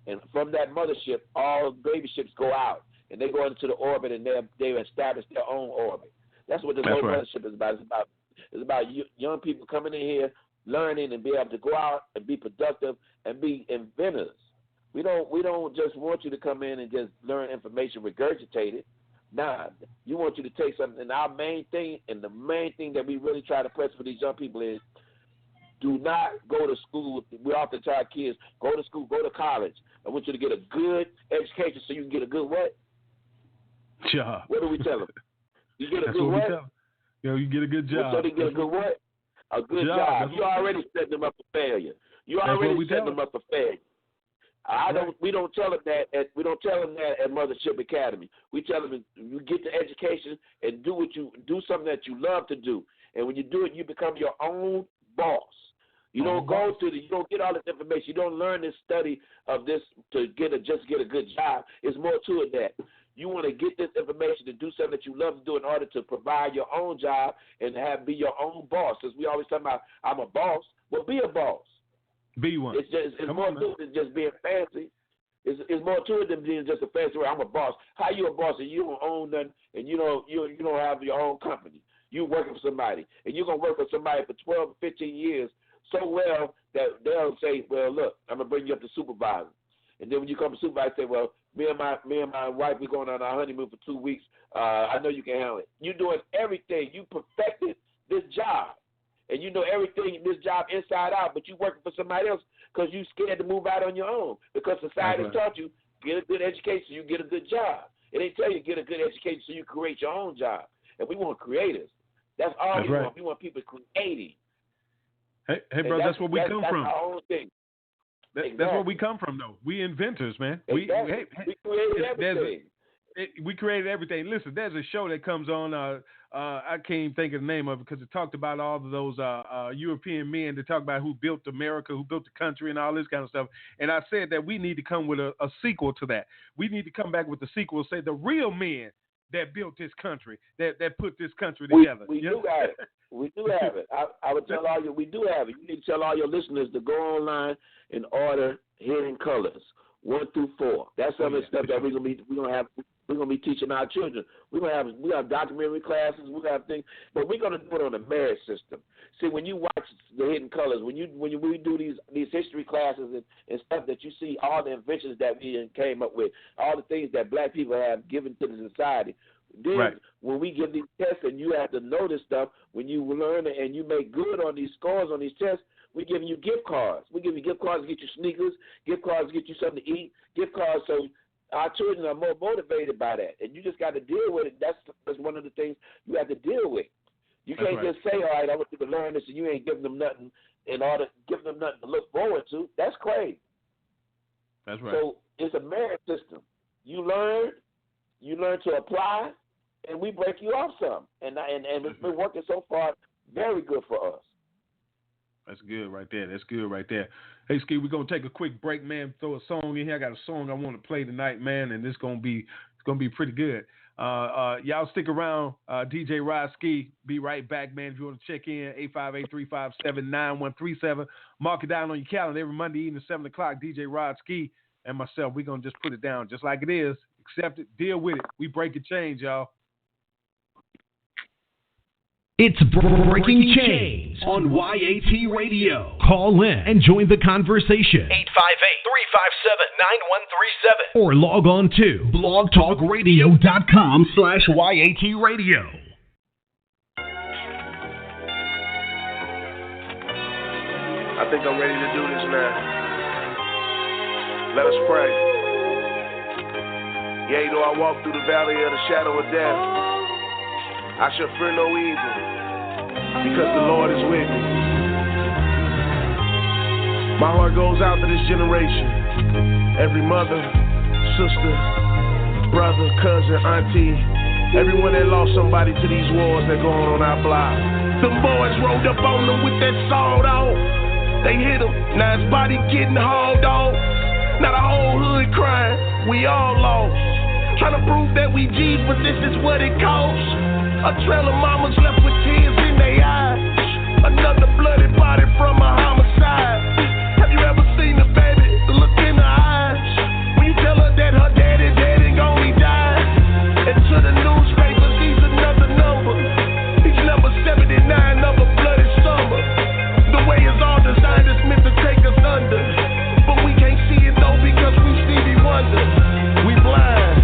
and from that mothership, all baby ships go out and they go into the orbit and they establish their own orbit. That's what this whole mothership is about. It's about young people coming in here, learning and be able to go out and be productive and be inventors. We don't just want you to come in and just learn information, regurgitate it. Nah, you want you to take something. And our main thing, and the main thing that we really try to press for these young people is, do not go to school. We often tell our kids, go to school, go to college. I want you to get a good education so you can get a good what? Job. What do we tell them? You get a good what? You get a good job. So they get a good what? A good job. You already set them up for failure. You already set them up for failure. We don't tell them that at Mothership Academy. We tell them you get the education and do something that you love to do. And when you do it, you become your own boss. You don't you don't get all this information. You don't learn this study of this to just get a good job. It's more to it that you want to get this information to do something that you love to do in order to provide your own job and be your own boss. Because we always talk about I'm a boss. Well, be a boss. Be one. It's more to it than just being fancy. It's more to it than being just a fancy word. I'm a boss. How you a boss and you don't own nothing and you don't have your own company? You working for somebody and you're gonna work for somebody for 12 or 15 years so well that they'll say, well, look, I'm gonna bring you up to supervisor. And then when you come to supervisor, say, well, me and my wife, we're going on our honeymoon for 2 weeks. I know you can handle it. You're doing everything. You perfected this job. And you know everything in this job inside out, but you working for somebody else because you scared to move out on your own because society taught you get a good education so you get a good job. And they tell you get a good education so you create your own job. And we want creators. That's all we want. We want people creating. Hey, bro, that's where we come from. That's our own thing. That's where we come from, though. We inventors, man. We created everything. We created everything. Listen, there's a show that comes on. I can't even think of the name of it because it talked about all of those European men that talk about who built America, who built the country, and all this kind of stuff. And I said that we need to come with a sequel to that. We need to come back with the sequel, say the real men that built this country, that put this country together. We do have it. We do have it. I would tell all you, we do have it. You need to tell all your listeners to go online and order Hidden Colors 1 through 4. That's some of the stuff that we're gonna be teaching our children. We have documentary classes. We have things, but we're gonna do it on a merit system. See, when you watch the Hidden Colors, when we do these history classes and stuff that you see all the inventions that we came up with, all the things that black people have given to the society. Then when we give these tests and you have to know this stuff, when you learn it and you make good on these scores on these tests, we're giving you gift cards. We give you gift cards to get you sneakers, gift cards to get you something to eat, gift cards so our children are more motivated by that. And you just got to deal with it. That's one of the things you have to deal with. You can't just say, all right, I want you to learn this, and you ain't giving them nothing giving them nothing to look forward to. That's crazy. That's right. So it's a merit system. You learn to apply, and we break you off some. And it's been working so far very good for us. That's good right there. Hey, Ski, we're going to take a quick break, man. Throw a song in here. I got a song I want to play tonight, man, and it's going to be pretty good. Y'all stick around. DJ Rod Ski, be right back, man. If you want to check in, 858-357-9137. Mark it down on your calendar every Monday evening, 7 o'clock. DJ Rod Ski and myself, we're going to just put it down just like it is. Accept it. Deal with it. We break and change, y'all. It's Breaking Chains on YAT Radio. Call in and join the conversation. 858-357-9137. Or log on to blogtalkradio.com/YAT Radio. I think I'm ready to do this now. Let us pray. Yea, though I walk through the valley of the shadow of death, I shall fear no evil, because the Lord is with me. My heart goes out to this generation. Every mother, sister, brother, cousin, auntie, everyone that lost somebody to these wars that go on our block. Them boys rolled up on them with that sawed off. They hit him, now his body getting hauled off. Now the whole hood crying, we all lost. Trying to prove that we G's, but this is what it costs. A trail of mamas left with tears in their eyes. Another bloody body from a homicide. Have you ever seen a baby look in her eyes when you tell her that her daddy dead and gone, he died? And to the newspapers, he's another number. He's number 79 of a bloody summer. The way it's all designed is meant to take us under. But we can't see it though because we Stevie Wonder. We blind.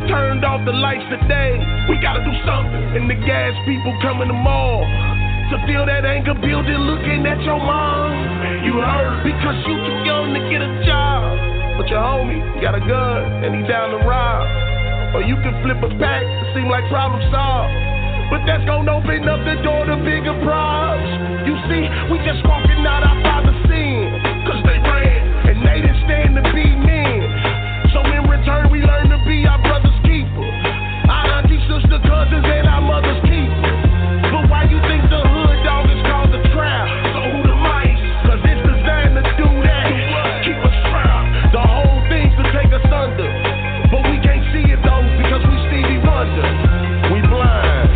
Turned off the lights today. We gotta do something. And the gas people come in the mall to feel that anger building looking at your mom. You heard because you too young to get a job. But your homie got a gun and he down to rob. Or you can flip a pack, it seem like problem solved. But that's gonna open up the door to bigger problems. You see, we just walking out our father's sin. Cause they ran and they didn't stand to be men. So in return we learn to be our brother's keeper. Our auntie, sister, cousins, and our mother's keeper. But why you think the hood dog is called the trap? So who the mice? Cause it's designed to do that. Keep us trapped. The whole thing's to take us under. But we can't see it though because we Stevie Wonder. We blind.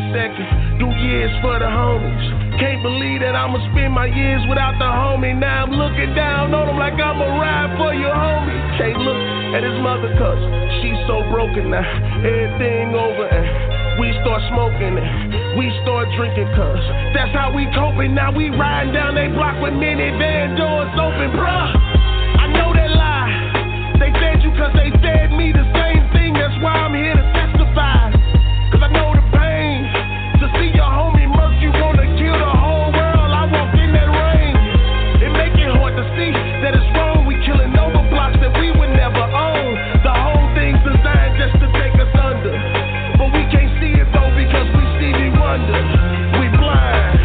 Second, do years for the homies. Can't believe that I'ma spend my years without the homie. Now I'm looking down on him like I'ma ride for your homie. Can't look at his mother cause she's so broken now. Everything over and we start smoking and we start drinking cause that's how we coping. Now we riding down they block with minivan doors open, bruh. I know that lie. They fed you cause they fed me the same thing. That's why I'm here to testify. Cause I know the pain to see your homie murk, you wanna kill the whole world. I walked in that rain. It make it hard to see that it's wrong. We killing over blocks that we would never own. The whole thing's designed just to take us under. But we can't see it though because we Stevie Wonder. We blind.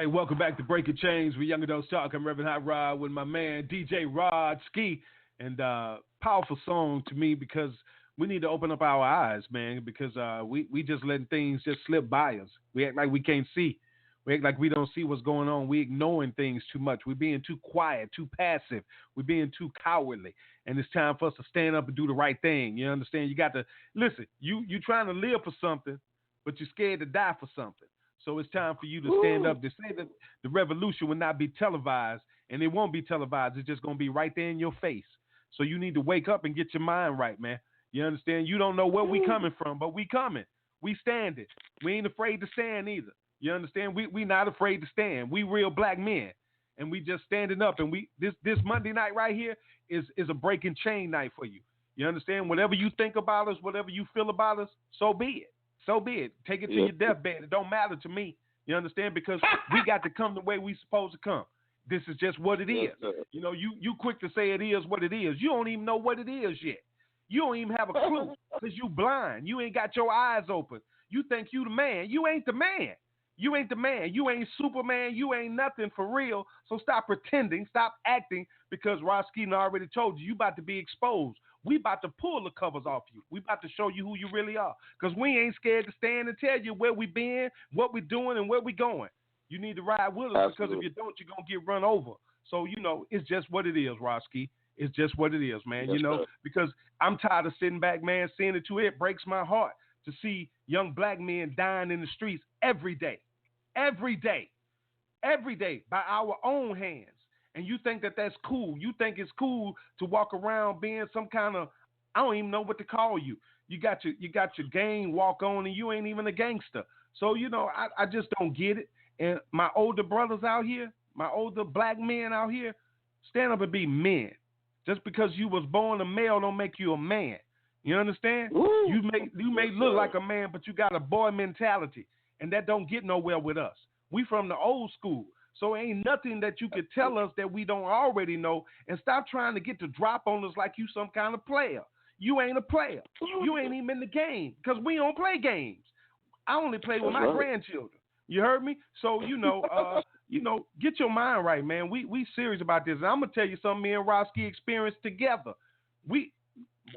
Welcome back to Breaking Chains with Young Adults Talk. I'm Reverend Hot Rod with my man DJ Rod Ski, and powerful song to me because we need to open up our eyes, man, because we just letting things just slip by us. We act like we can't see. We act like we don't see what's going on. We ignoring things too much. We're being too quiet, too passive. We're being too cowardly. And it's time for us to stand up and do the right thing. You understand? You got to listen. You trying to live for something, but you're scared to die for something. So it's time for you to stand up. They say that the revolution will not be televised, and it won't be televised. It's just going to be right there in your face. So you need to wake up and get your mind right, man. You understand? You don't know where we coming from, but we coming. We standing. We ain't afraid to stand either. You understand? We not afraid to stand. We real black men, and we just standing up. And this Monday night right here is a breaking chain night for you. You understand? Whatever you think about us, whatever you feel about us, so be it. So be it. Take it to your deathbed. It don't matter to me. You understand? Because we got to come the way we supposed to come. This is just what it is. You know, you quick to say it is what it is. You don't even know what it is yet. You don't even have a clue because you blind. You ain't got your eyes open. You think you the man. You ain't the man. You ain't the man. You ain't Superman. You ain't nothing for real. So stop pretending. Stop acting because Roski already told you about to be exposed. We about to pull the covers off you. We about to show you who you really are because we ain't scared to stand and tell you where we been, what we doing, and where we going. You need to ride with us because if you don't, you're going to get run over. So, you know, it's just what it is, Roski. It's just what it is, man. You know, because I'm tired of sitting back, man, seeing it too. It breaks my heart to see young black men dying in the streets every day by our own hands. And you think that that's cool. You think it's cool to walk around being some kind of, I don't even know what to call you. You got your gang walk on and you ain't even a gangster. So, you know, I just don't get it. And my older brothers out here, my older black men out here, stand up and be men. Just because you was born a male don't make you a man. You understand? You may look like a man, but you got a boy mentality. And that don't get nowhere with us. We from the old school. So ain't nothing that you could tell us that we don't already know, and stop trying to get the drop on us like you some kind of player. You ain't a player. You ain't even in the game because we don't play games. I only play with my grandchildren. You heard me? So, get your mind right, man. We serious about this. And I'm going to tell you something me and Roski experienced together. I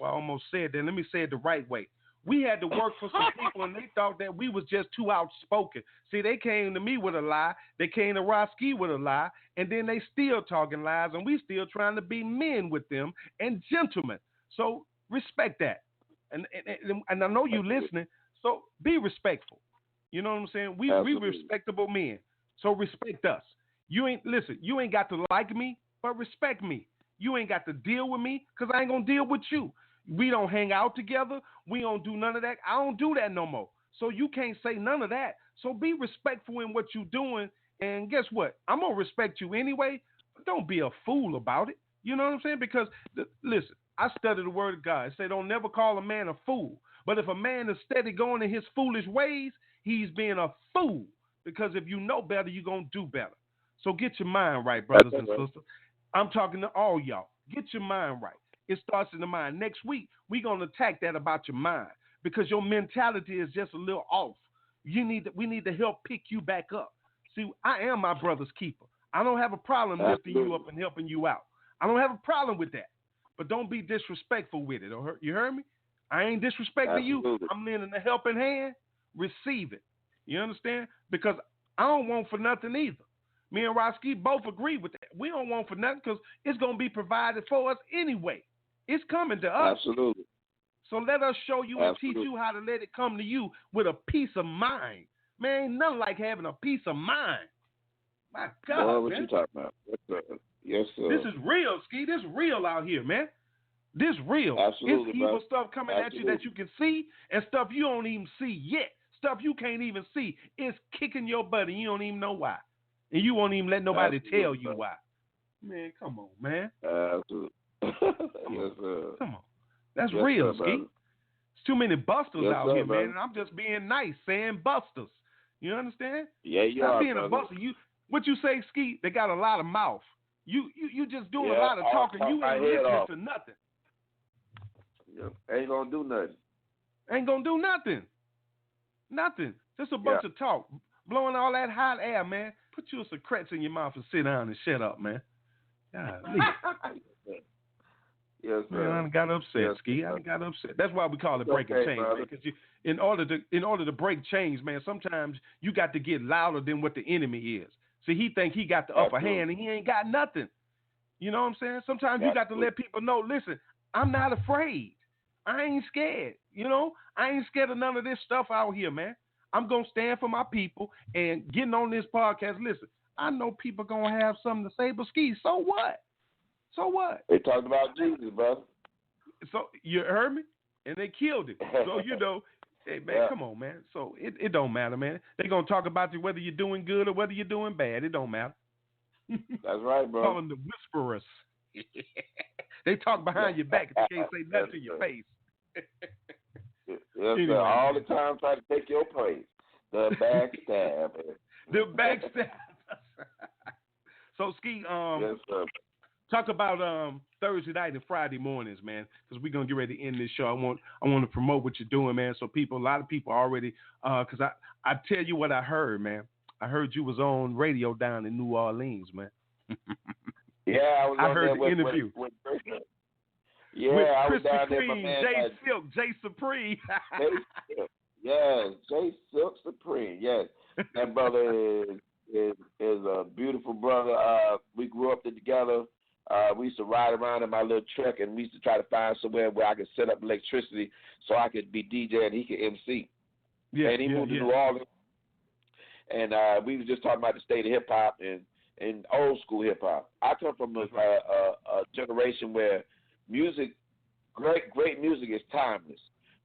almost said that. Let me say it the right way. We had to work for some people, and they thought that we was just too outspoken. See, they came to me with a lie. They came to Roski with a lie, and then they still talking lies, and we still trying to be men with them and gentlemen. So respect that. And I know you listening, so be respectful. You know what I'm saying? We respectable men, so respect us. You ain't got to like me, but respect me. You ain't got to deal with me because I ain't going to deal with you. We don't hang out together. We don't do none of that. I don't do that no more. So you can't say none of that. So be respectful in what you're doing. And guess what? I'm going to respect you anyway. Don't be a fool about it. You know what I'm saying? Because, listen, I study the word of God. It say don't never call a man a fool. But if a man is steady going in his foolish ways, he's being a fool. Because if you know better, you're going to do better. So get your mind right, brothers and sisters. I'm talking to all y'all. Get your mind right. It starts in the mind. Next week, we're going to attack that about your mind because your mentality is just a little off. We need to help pick you back up. See, I am my brother's keeper. I don't have a problem lifting you up and helping you out. I don't have a problem with that. But don't be disrespectful with it. You heard me? I ain't disrespecting you. I'm lending a helping hand. Receive it. You understand? Because I don't want for nothing either. Me and Roski both agree with that. We don't want for nothing because it's going to be provided for us anyway. It's coming to us. Absolutely. So let us show you and teach you how to let it come to you with a peace of mind. Man, ain't nothing like having a peace of mind. My God, boy, what man. you talking about? Yes, sir. This is real, Ski. This is real out here, man. This real. Absolutely, it's evil bro. stuff coming at you that you can see and stuff you don't even see yet. Stuff you can't even see. It's kicking your butt and you don't even know why. And you won't even let nobody tell you why. Man, come on, man. Absolutely. Yes, sir. Come on. That's real, sir, Ski. There's too many busters out here, brother. man. And I'm just being nice, saying busters. You understand? Yeah, you Stop are, being brother. a buster. What you say, Ski? They got a lot of mouth. You just doing a lot of talking. You ain't listening to nothing. Ain't gonna do nothing. Ain't gonna do nothing. Nothing. Just a bunch of talk. Blowing all that hot air, man. Put you some cracks in your mouth and sit down and shut up, man. Golly. Yes, sir. Man, I got upset, Yes, Ski. I got upset. That's why we call it breaking chains, man. Because in order to break chains, man, sometimes you got to get louder than what the enemy is. See, he think he got the upper hand and he ain't got nothing. You know what I'm saying? Sometimes you got to let people know, listen, I'm not afraid. I ain't scared. You know, I ain't scared of none of this stuff out here, man. I'm gonna stand for my people and getting on this podcast. Listen, I know people gonna have something to say, but Ski, so what? So what? They talked about Jesus, brother. So you heard me, and they killed it. So hey man, come on, man. So it don't matter, man. They gonna talk about you whether you're doing good or whether you're doing bad. It don't matter. That's right, bro. Calling the whisperers. They talk behind your back. They can't say nothing to your face. Yes, Anyway, sir. All the time trying to take your place. The backstab. The backstab. So Ski, yes, sir. talk about Thursday night and Friday mornings, man, because we're gonna get ready to end this show. I want to promote what you're doing, man. So a lot of people already, because I tell you what I heard, man. I heard you was on radio down in New Orleans, man. Yeah, I heard the interview. With I was down there, Supreme, my man. Jay Silk, Jay Supreme. Yes, Jay Silk Supreme. Yes, that brother is a beautiful brother. We grew up together. We used to ride around in my little truck, and we used to try to find somewhere where I could set up electricity so I could be DJ and he could MC. Yeah, and he moved to New Orleans. And we was just talking about the state of hip hop and old school hip hop. I come from a generation where great music is timeless.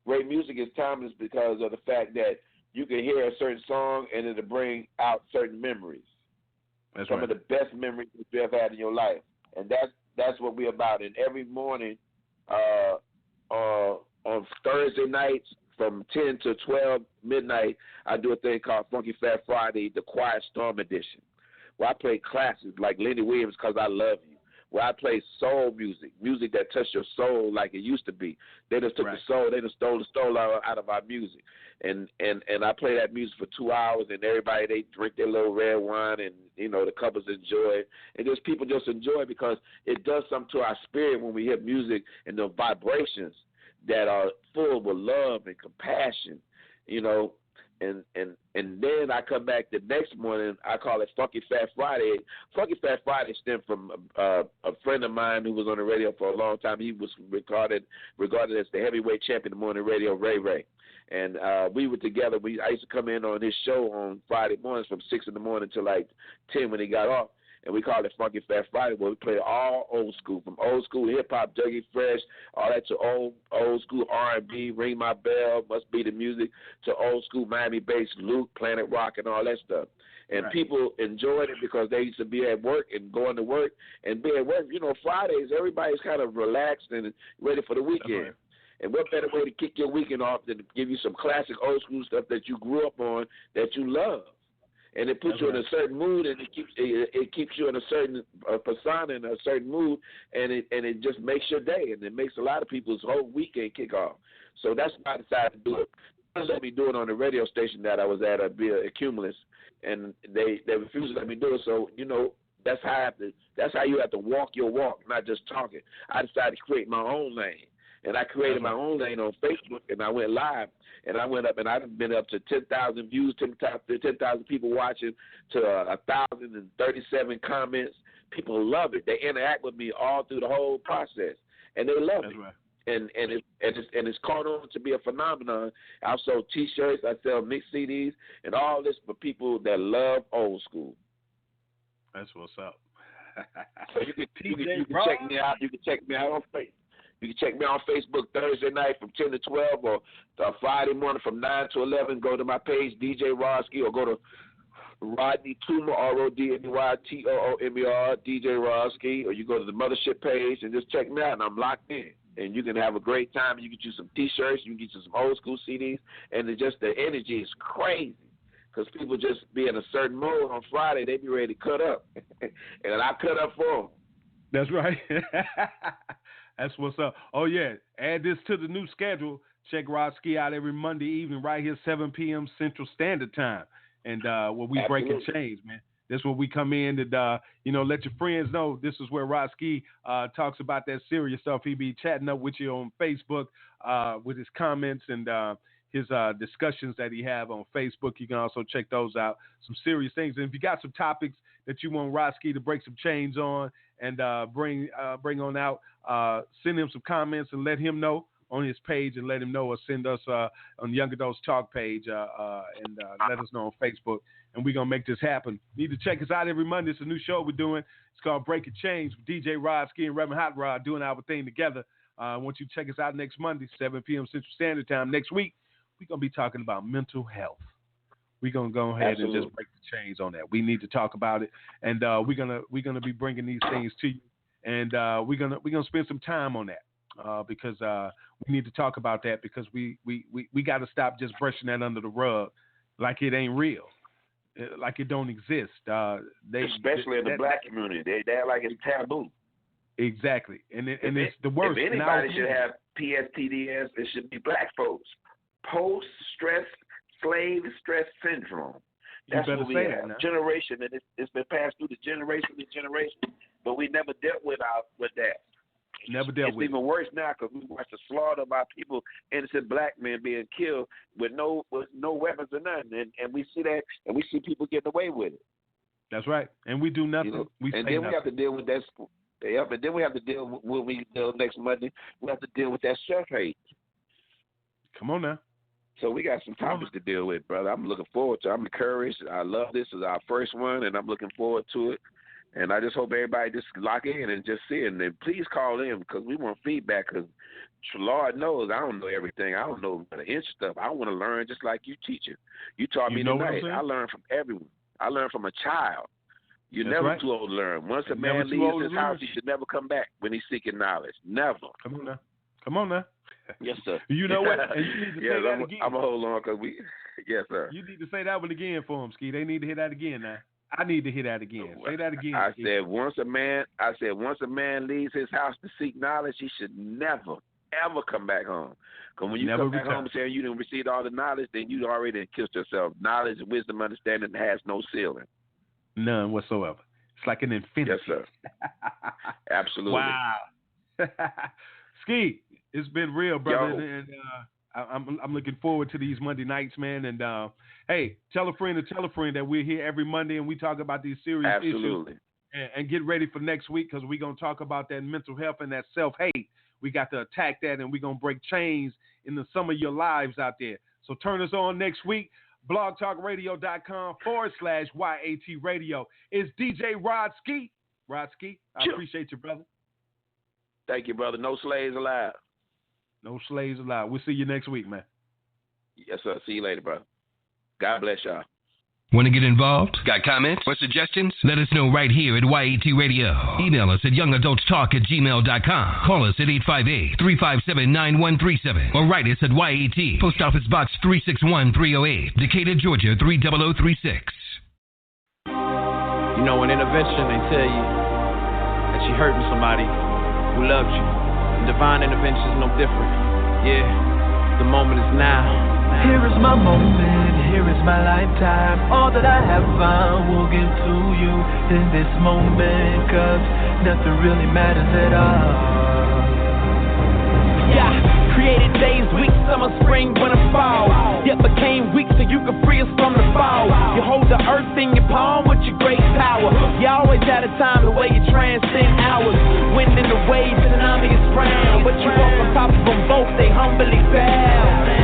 Great music is timeless because of the fact that you can hear a certain song and it'll bring out certain memories. That's Some right. of the best memories that you ever had in your life. And that's what we're about. And every morning on Thursday nights from 10 to 12 midnight, I do a thing called Funky Fat Friday, the Quiet Storm Edition, where I play classics like Lenny Williams, Cause I Love You, where I play soul music that touched your soul like it used to be. They just took the soul, they just stole the soul out of our music. And I play that music for 2 hours, and everybody, they drink their little red wine, and, the couples enjoy it. And just people just enjoy it because it does something to our spirit when we hear music and the vibrations that are full with love and compassion, And then I come back the next morning. I call it Funky Fat Friday. Funky Fat Friday stemmed from a friend of mine who was on the radio for a long time. He was regarded as the heavyweight champion of morning radio, Ray Ray. And we were together. I used to come in on his show on Friday mornings from 6 in the morning till like 10 when he got off. And we call it Funky Fat Friday, where we play all old school, from old school hip-hop, Dougie Fresh, all that to old school R&B, Ring My Bell, Must Be the Music, to old school Miami bass, Luke, Planet Rock, and all that stuff. And people enjoyed it because they used to be at work and going to work and be at work. Fridays, everybody's kind of relaxed and ready for the weekend. Right. And what better way to kick your weekend off than to give you some classic old school stuff that you grew up on that you love. And it puts you in a certain mood, and it keeps you in a certain persona, in a certain mood, and it just makes your day, and it makes a lot of people's whole weekend kick off. So that's why I decided to do it. They let me do it on the radio station that I was at Cumulus, and they refused to let me do it. So that's how you have to walk your walk, not just talking. I decided to create my own lane. And I created my own lane on Facebook, and I went live, and I went up, and I've been up to 10,000 views, 10,000 people watching, to 1,037 comments. People love it. They interact with me all through the whole process, and they love it. Right. And it's caught on to be a phenomenon. I sell T-shirts, I sell mixed CDs, and all this for people that love old school. That's what's up. So you can check me out. You can check me out on Facebook. You can check me out on Facebook Thursday night from 10 to 12, or Friday morning from 9 to 11. Go to my page, DJ Roski, or go to Rodney Toomer, RODNEYTOOMER, DJ Roski, or you go to the Mothership page and just check me out, and I'm locked in. And you can have a great time. You can get you some T-shirts. You can get you some old school CDs. And the energy is crazy because people just be in a certain mode on Friday. They be ready to cut up. And I cut up for them. That's right. That's what's up. Oh, yeah. Add this to the new schedule. Check Roski out every Monday evening right here, 7 p.m. Central Standard Time. And where we break and change, man. This is where we come in and, let your friends know this is where Roski talks about that serious stuff. He be chatting up with you on Facebook with his comments and his discussions that he have on Facebook. You can also check those out. Some serious things. And if you got some topics that you want Roski to break some chains on and bring on out, send him some comments and let him know on his page and let him know, or send us on Young Adults Talk page and let us know on Facebook. And we're going to make this happen. You need to check us out every Monday. It's a new show we're doing. It's called Breaking Chains with DJ Rod Ski and Reverend Hot Rod doing our thing together. I want you to check us out next Monday, 7 p.m. Central Standard Time. Next week, we're going to be talking about mental health. We're going to go ahead and just break the chains on that. We need to talk about it. And we're gonna be bringing these things to you. And we're gonna spend some time on that because we need to talk about that because we got to stop just brushing that under the rug like it ain't real. Like it don't exist. Especially in the black community. They act like it's taboo. Exactly. And it's the worst. If anybody should have PSTDS, it should be black folks. Post-stress, slave stress syndrome. That's what we have. Generation, and it's been passed through the generation to generation, but we never dealt with that. It's even worse now because we watch the slaughter of our people, innocent black men being killed with no weapons or nothing, and we see that, and we see people getting away with it. That's right, and we do nothing. We have to deal with that. Yep, and then we have to deal with when we deal next Monday. We have to deal with that self-hate. Come on now. So we got some topics to deal with, brother. I'm looking forward to it. I'm encouraged. I love this. It's our first one, and I'm looking forward to it. And I just hope everybody just lock in and just see it. And please call in because we want feedback because Lord knows I don't know everything. I don't know the inch stuff. I want to learn just like you teaching. You taught me tonight. I learned from everyone. I learned from a child. You're never too old to learn. Once a man leaves his house, he should never come back when he's seeking knowledge. Never. Come on now. Yes, sir. You know what? And you need to say that again. I'm going to hold on because yes, sir. You need to say that one again for him, Ski. They need to hear that again now. I need to hear that again. Say that again. I said once a man leaves his house to seek knowledge, he should never, ever come back home. Because when you come back home saying you didn't receive all the knowledge, then you already killed yourself. Knowledge, wisdom, understanding has no ceiling. None whatsoever. It's like an infinity. Yes, sir. Absolutely. Wow. Ski, it's been real, brother. And I'm looking forward to these Monday nights, man. And hey, tell a friend that we're here every Monday and we talk about these serious issues. And get ready for next week because we're going to talk about that mental health and that self-hate. We got to attack that and we're going to break chains in some of your lives out there. So turn us on next week. blogtalkradio.com/YAT radio. It's DJ Rod Ski. Rod Ski, I appreciate you, brother. Thank you, brother. No slaves allowed. No slaves allowed. We'll see you next week, man. Yes, sir. See you later, brother. God bless y'all. Want to get involved? Got comments or suggestions? Let us know right here at YAT Radio. Email us at youngadultstalk@gmail.com. Call us at 858-357-9137 or write us at YAT, Post Office Box 361-308, Decatur, Georgia 30036. You know, in intervention, they tell you that you're hurting somebody who loves you. And divine intervention is no different. Yeah, the moment is now. Here is my moment, here is my lifetime. All that I have found will give to you in this moment, 'cause nothing really matters at all. Yeah, created days, weeks, summer, spring, winter, fall. Yet became weak so you could free us from the fall. You hold the earth in your palm with your great power. You always had a time the way you transcend hours. Wind in the waves, tsunami is frown. But you walk on top of them both, they humbly bow.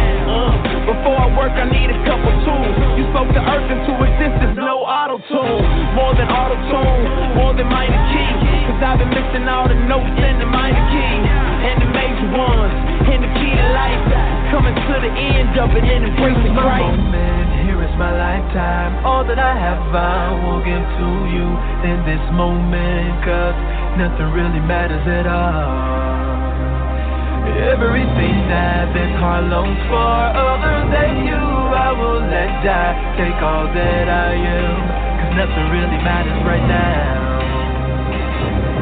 Before I work, I need a couple tools. You spoke the earth into existence, no auto-tune. More than auto-tune, more than minor key. 'Cause I've been missing all the notes and the minor key. And the major ones, and the key to life. Coming to the end of it and embracing Christ. Here is my lifetime. All that I have found will give to you in this moment, 'cause nothing really matters at all. Everything that this heart longs for, other than you, I will let die. Take all that I am, 'cause nothing really matters right now.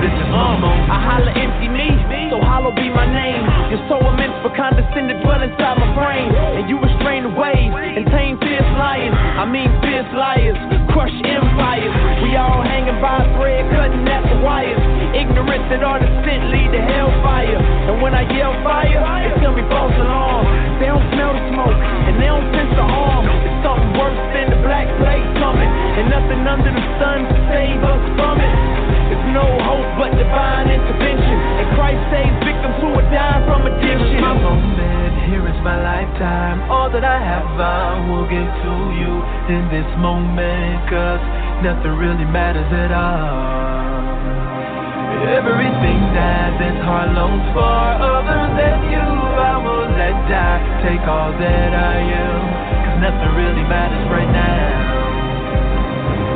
This is my moment. I holler empty me, so hollow be my name. You're so immense but condescend to dwell inside my brain. And you restrain the waves and tame fierce lions. I mean fierce liars, crush empires. We all hanging by a thread, cutting at the wires. Ignorance that our descent lead to hellfire. And when I yell fire, it's gonna be false alarm. They don't smell the smoke, and they don't sense the harm. It's something worse than the black plague coming. And nothing under the sun to save us from it. There's no hope but divine intervention. And Christ saves victims who are dying from addiction. lifetime. All that I have, I will give to you in this moment, 'cause nothing really matters at all. Everything that this heart longs for, other than you, I will let die. Take all that I am, 'cause nothing really matters right now.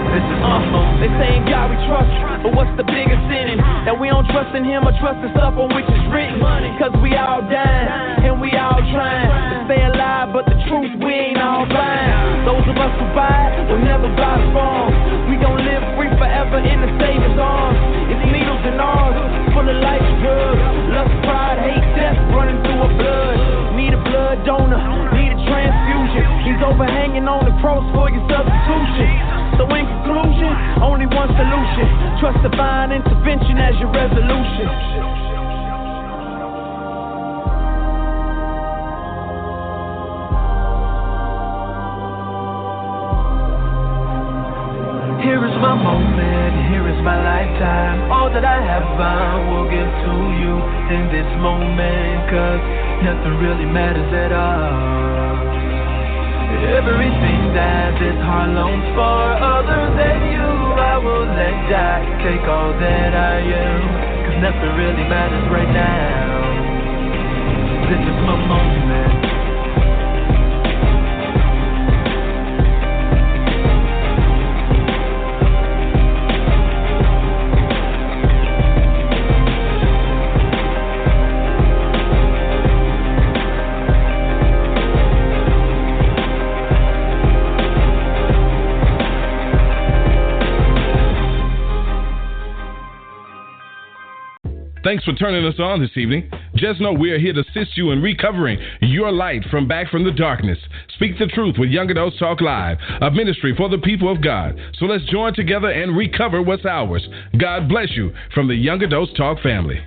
This is my moment. They say in God we trust, but what's the biggest sinning? That we don't trust in Him or trust in stuff on which is written. 'Cause we all dying, and we all trying to stay alive, but the truth, we ain't all blind. Those of us who buy it will never buy the farm. We gon' live free forever in the Savior's arms. It's needles and ours, full of life's drugs. Lust, pride, hate, death running through our blood. Need a blood donor, need a transfusion. He's overhanging on the cross for your substitution. So in conclusion, only one solution. Trust divine intervention as your resolution. Here is my moment, here is my lifetime. All that I have, I will give to you in this moment, 'cause nothing really matters at all. Everything that this heart longs for, other than you, I will let die. Take all that I am, 'cause nothing really matters right now. This is my moment. Thanks for turning us on this evening. Just know we are here to assist you in recovering your light from back from the darkness. Speak the truth with Young Adults Talk Live, a ministry for the people of God. So let's join together and recover what's ours. God bless you from the Young Adults Talk family.